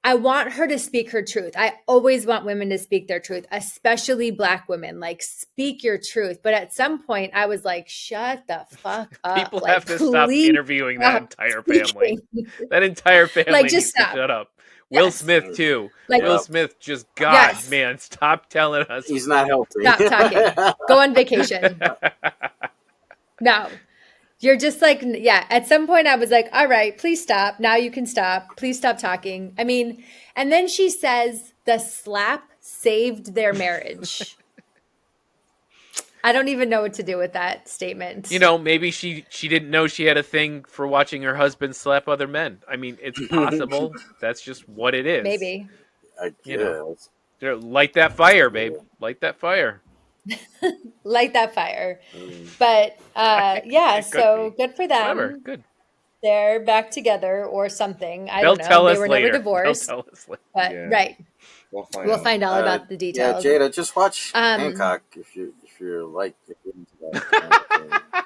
I want her to speak her truth. I always want women to speak their truth, especially Black women. Like, speak your truth. But at some point, I was like, shut the fuck up. People Like, have to stop please interviewing that stop entire family. speaking. That entire family Like, just needs stop. to shut up. Will Yes. Smith too. Like, Will Smith just God, Yes. man, stop telling us. He's not healthy. Stop talking. Go on vacation. No. You're just like, yeah, at some point I was like, all right, please stop. Now you can stop. Please stop talking. I mean, and then she says the slap saved their marriage. I don't even know what to do with that statement. You know, maybe she didn't know she had a thing for watching her husband slap other men. I mean, it's possible. That's just what it is. Maybe. I You know. guess. Light that fire, babe. Light that fire. Light that fire. But yeah, It could so be. good for them. Whatever. Good. They're back together or something. I They'll don't know. tell They us were later. never divorced. They'll tell us later. But Yeah. right. We'll find We'll out. find all about the Yeah, details. Jada, just watch Um, Hancock if you're like if you're into that kind of thing.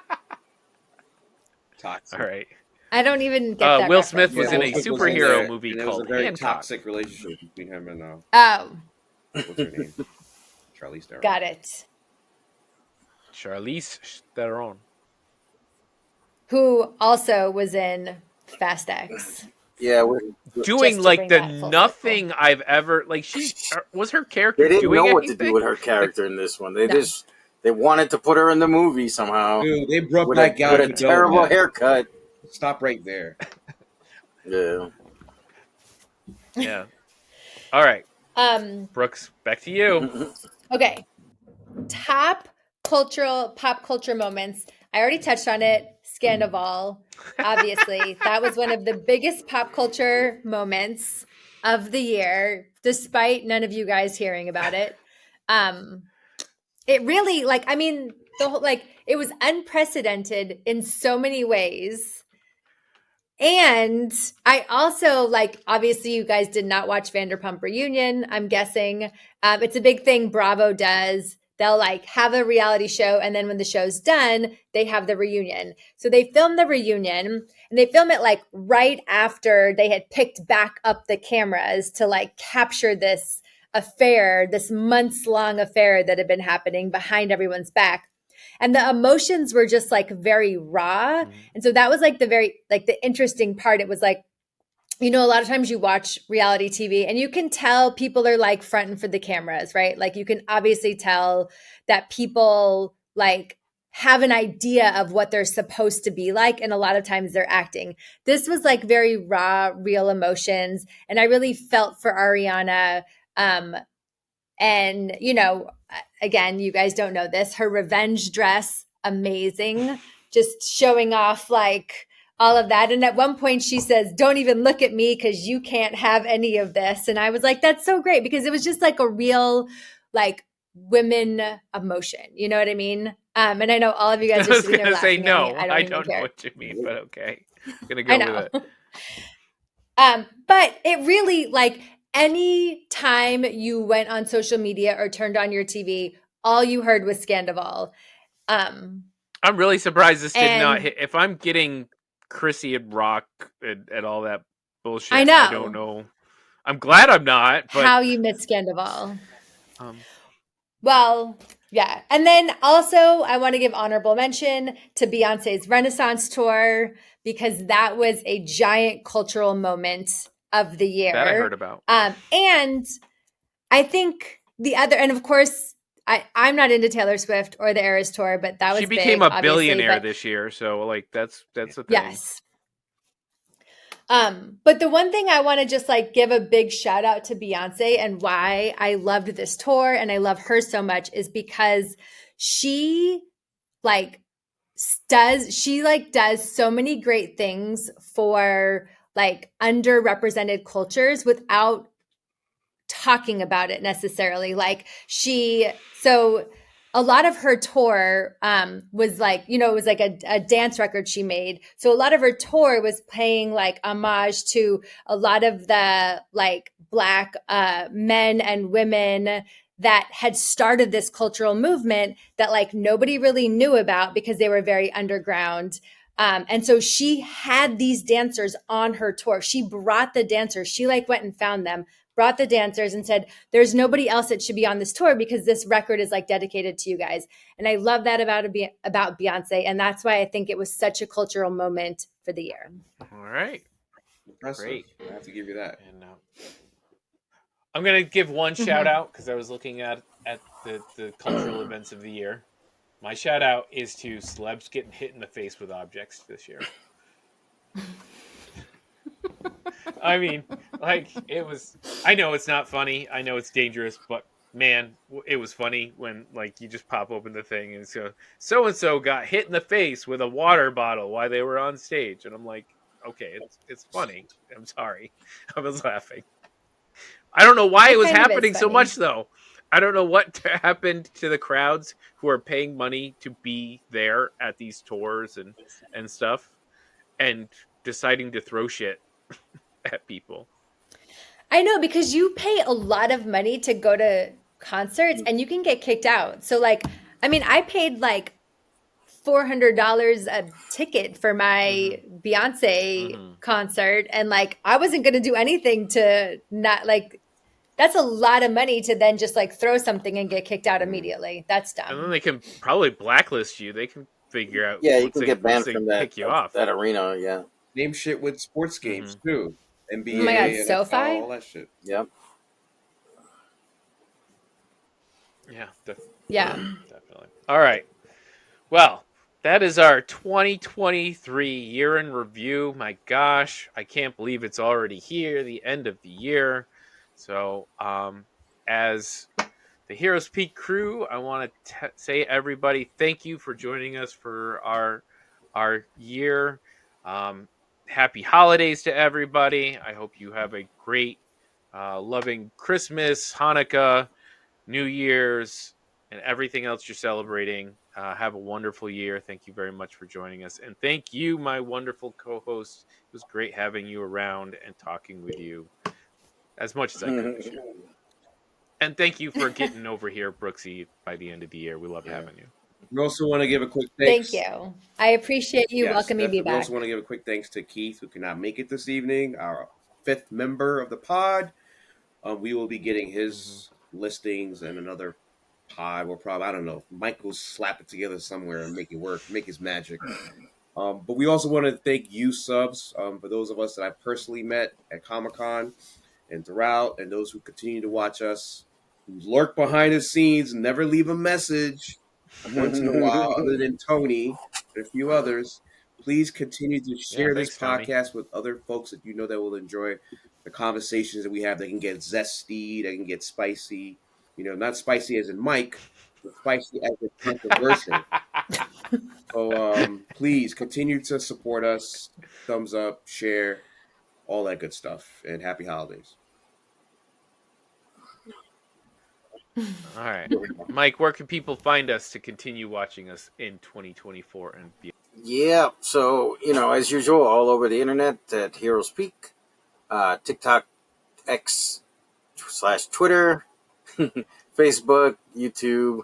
Toxic. All right. I don't even get that. Will reference. Smith was in Will a Smith was superhero there, movie and it was called a very Hancock. toxic relationship between him and Oh, what's her name? Charlize Theron. got it. Charlize Theron. Who also was in Fast X. Yeah, doing Just to like bring the that full nothing I've ever like. Was her character they didn't doing know what anything? to do with her character in this one. They No. just they wanted to put her in the movie somehow Dude, they brought with back Gal a Gadot, terrible man. haircut. Stop right there. Yeah. Yeah. All right, Um. Brooks, back to you. Okay. Top pop culture moments. I already touched on it. Scandival, obviously. That was one of the biggest pop culture moments of the year, despite none of you guys hearing about it. It really, like, I mean, the whole, like, it was unprecedented in so many ways. And I also, like, obviously you guys did not watch Vanderpump Reunion, I'm guessing. It's a big thing Bravo does. They'll like have a reality show, and then when the show's done, they have the reunion. So they film the reunion, and they film it like right after they had picked back up the cameras to like capture this affair, this months long affair that had been happening behind everyone's back. And the emotions were just like very raw. And so that was like the interesting part. It was like, you know, a lot of times you watch reality TV and you can tell people are like fronting for the cameras, right? Like you can obviously tell that people like have an idea of what they're supposed to be like. And a lot of times they're acting. This was like very raw, real emotions. And I really felt for Ariana. And, you know, again, you guys don't know this. Her revenge dress, amazing. Just showing off like all of that. And at one point she says, "Don't even look at me because you can't have any of this." And I was like, that's so great because it was just like a real like women emotion. You know what I mean? And I know all of you guys I are was sitting there gonna say laughing no. at me. I even don't know care. what you mean, but okay, I'm gonna I go know. with it. But it really like any time you went on social media or turned on your TV, all you heard was Scandival. Um, I'm really surprised this did not and hit. If I'm getting Chrissy and Rock and all that bullshit, I I don't know know. I'm glad I'm not, but how you missed Scandival. um, Well, yeah. And then also, I want to give honorable mention to Beyonce's Renaissance tour because that was a giant cultural moment of the year. that I heard about. And I think the other, and of course, I'm not into Taylor Swift or the Eras tour, but that was She became big, a obviously, billionaire but this year, so like that's the thing. yes. But the one thing I want to just like give a big shout out to Beyonce and why I loved this tour and I love her so much is because she like does so many great things for like underrepresented cultures without talking about it necessarily. Like so a lot of her tour was like, you know, it was like a dance record she made. So a lot of her tour was paying like homage to a lot of the like Black men and women that had started this cultural movement that like nobody really knew about because they were very underground. And so she had these dancers on her tour. She brought the dancers. She like went and found them, brought the dancers and said, "There's nobody else that should be on this tour because this record is like dedicated to you guys." And I love that about Beyonce. And that's why I think it was such a cultural moment for the year. All right, Impressive. great. I have to give you that. And I'm gonna give one Mm-hmm. shout out because I was looking at the cultural events of the year. My shout out is to celebs getting hit in the face with objects this year. I mean, like it was. I know it's not funny. I know it's dangerous, but man, it was funny when like you just pop open the thing and so and so got hit in the face with a water bottle while they were on stage, and I'm like, okay, it's funny. I'm sorry, I was laughing. I don't know why it was kind of is happening so funny. much though. I don't know what happened to the crowds who are paying money to be there at these tours and stuff, and deciding to throw shit at people. I know because you pay a lot of money to go to concerts and you can get kicked out. So like, I mean, I paid like $400 a ticket for my Beyonce concert and like I wasn't going to do anything to not like that's a lot of money to then just like throw something and get kicked out immediately. That's And then dumb. they can probably blacklist you. They can figure out. Yeah, you once can they- get banned once they from that kick you off. that arena. Yeah. Name shit with sports games too. NBA, Oh my God, NFL, SoFi? all that shit. Yep. Yeah, Yeah. definitely. All right. Well, that is our 2023 year in review. My gosh, I can't believe it's already here, the end of the year. So, as the Heroes Peak crew, I want to say everybody, thank you for joining us for our year. Happy holidays to everybody. I hope you have a great, loving Christmas, Hanukkah, New Year's, and everything else you're celebrating. Have a wonderful year. Thank you very much for joining us. And thank you, my wonderful co host. It was great having you around and talking with you as much as I could this year. And thank you for getting over here, Brooksy, by the end of the year. We love Yeah. having you. We also want to give a quick Thank thanks. you. I appreciate you Yes, welcoming me definitely. We back. also want to give a quick thanks to Keith, who cannot make it this evening, our fifth member of the pod. We will be getting his listings and another pod. We'll probably, I don't know, Mike will slap it together somewhere and make it work, make his magic. But we also want to thank you, subs, for those of us that I personally met at Comic Con and throughout, and those who continue to watch us, who lurk behind the scenes, never leave a message once in a while, other than Tony and a few others. Please continue to share this thanks, Tony. podcast with other folks that you know that will enjoy the conversations that we have. They can get zesty, they can get spicy. You know, not spicy as in Mike, but spicy as in controversial. So please continue to support us. Thumbs up, share, all that good stuff. And happy holidays. All right. Mike, where can people find us to continue watching us in 2024 and beyond? Yeah, so, as usual, all over the internet at Heroes Peak, TikTok, X/Twitter, Facebook, YouTube.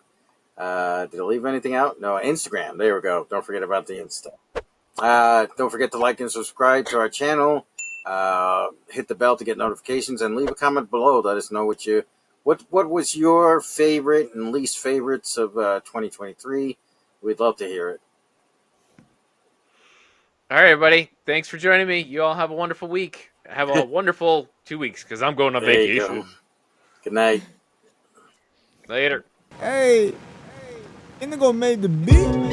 Did I leave anything out? No, Instagram. There we go. Don't forget about the Insta. Don't forget to like and subscribe to our channel. Hit the bell to get notifications and leave a comment below. Let us know what was your favorite and least favorites of 2023. We'd love to hear it. All right, everybody. Thanks for joining me. You all have a wonderful week. Have a wonderful 2 weeks because I'm going on There you vacation. go. Good night. Later. Hey, Indigo made the beat.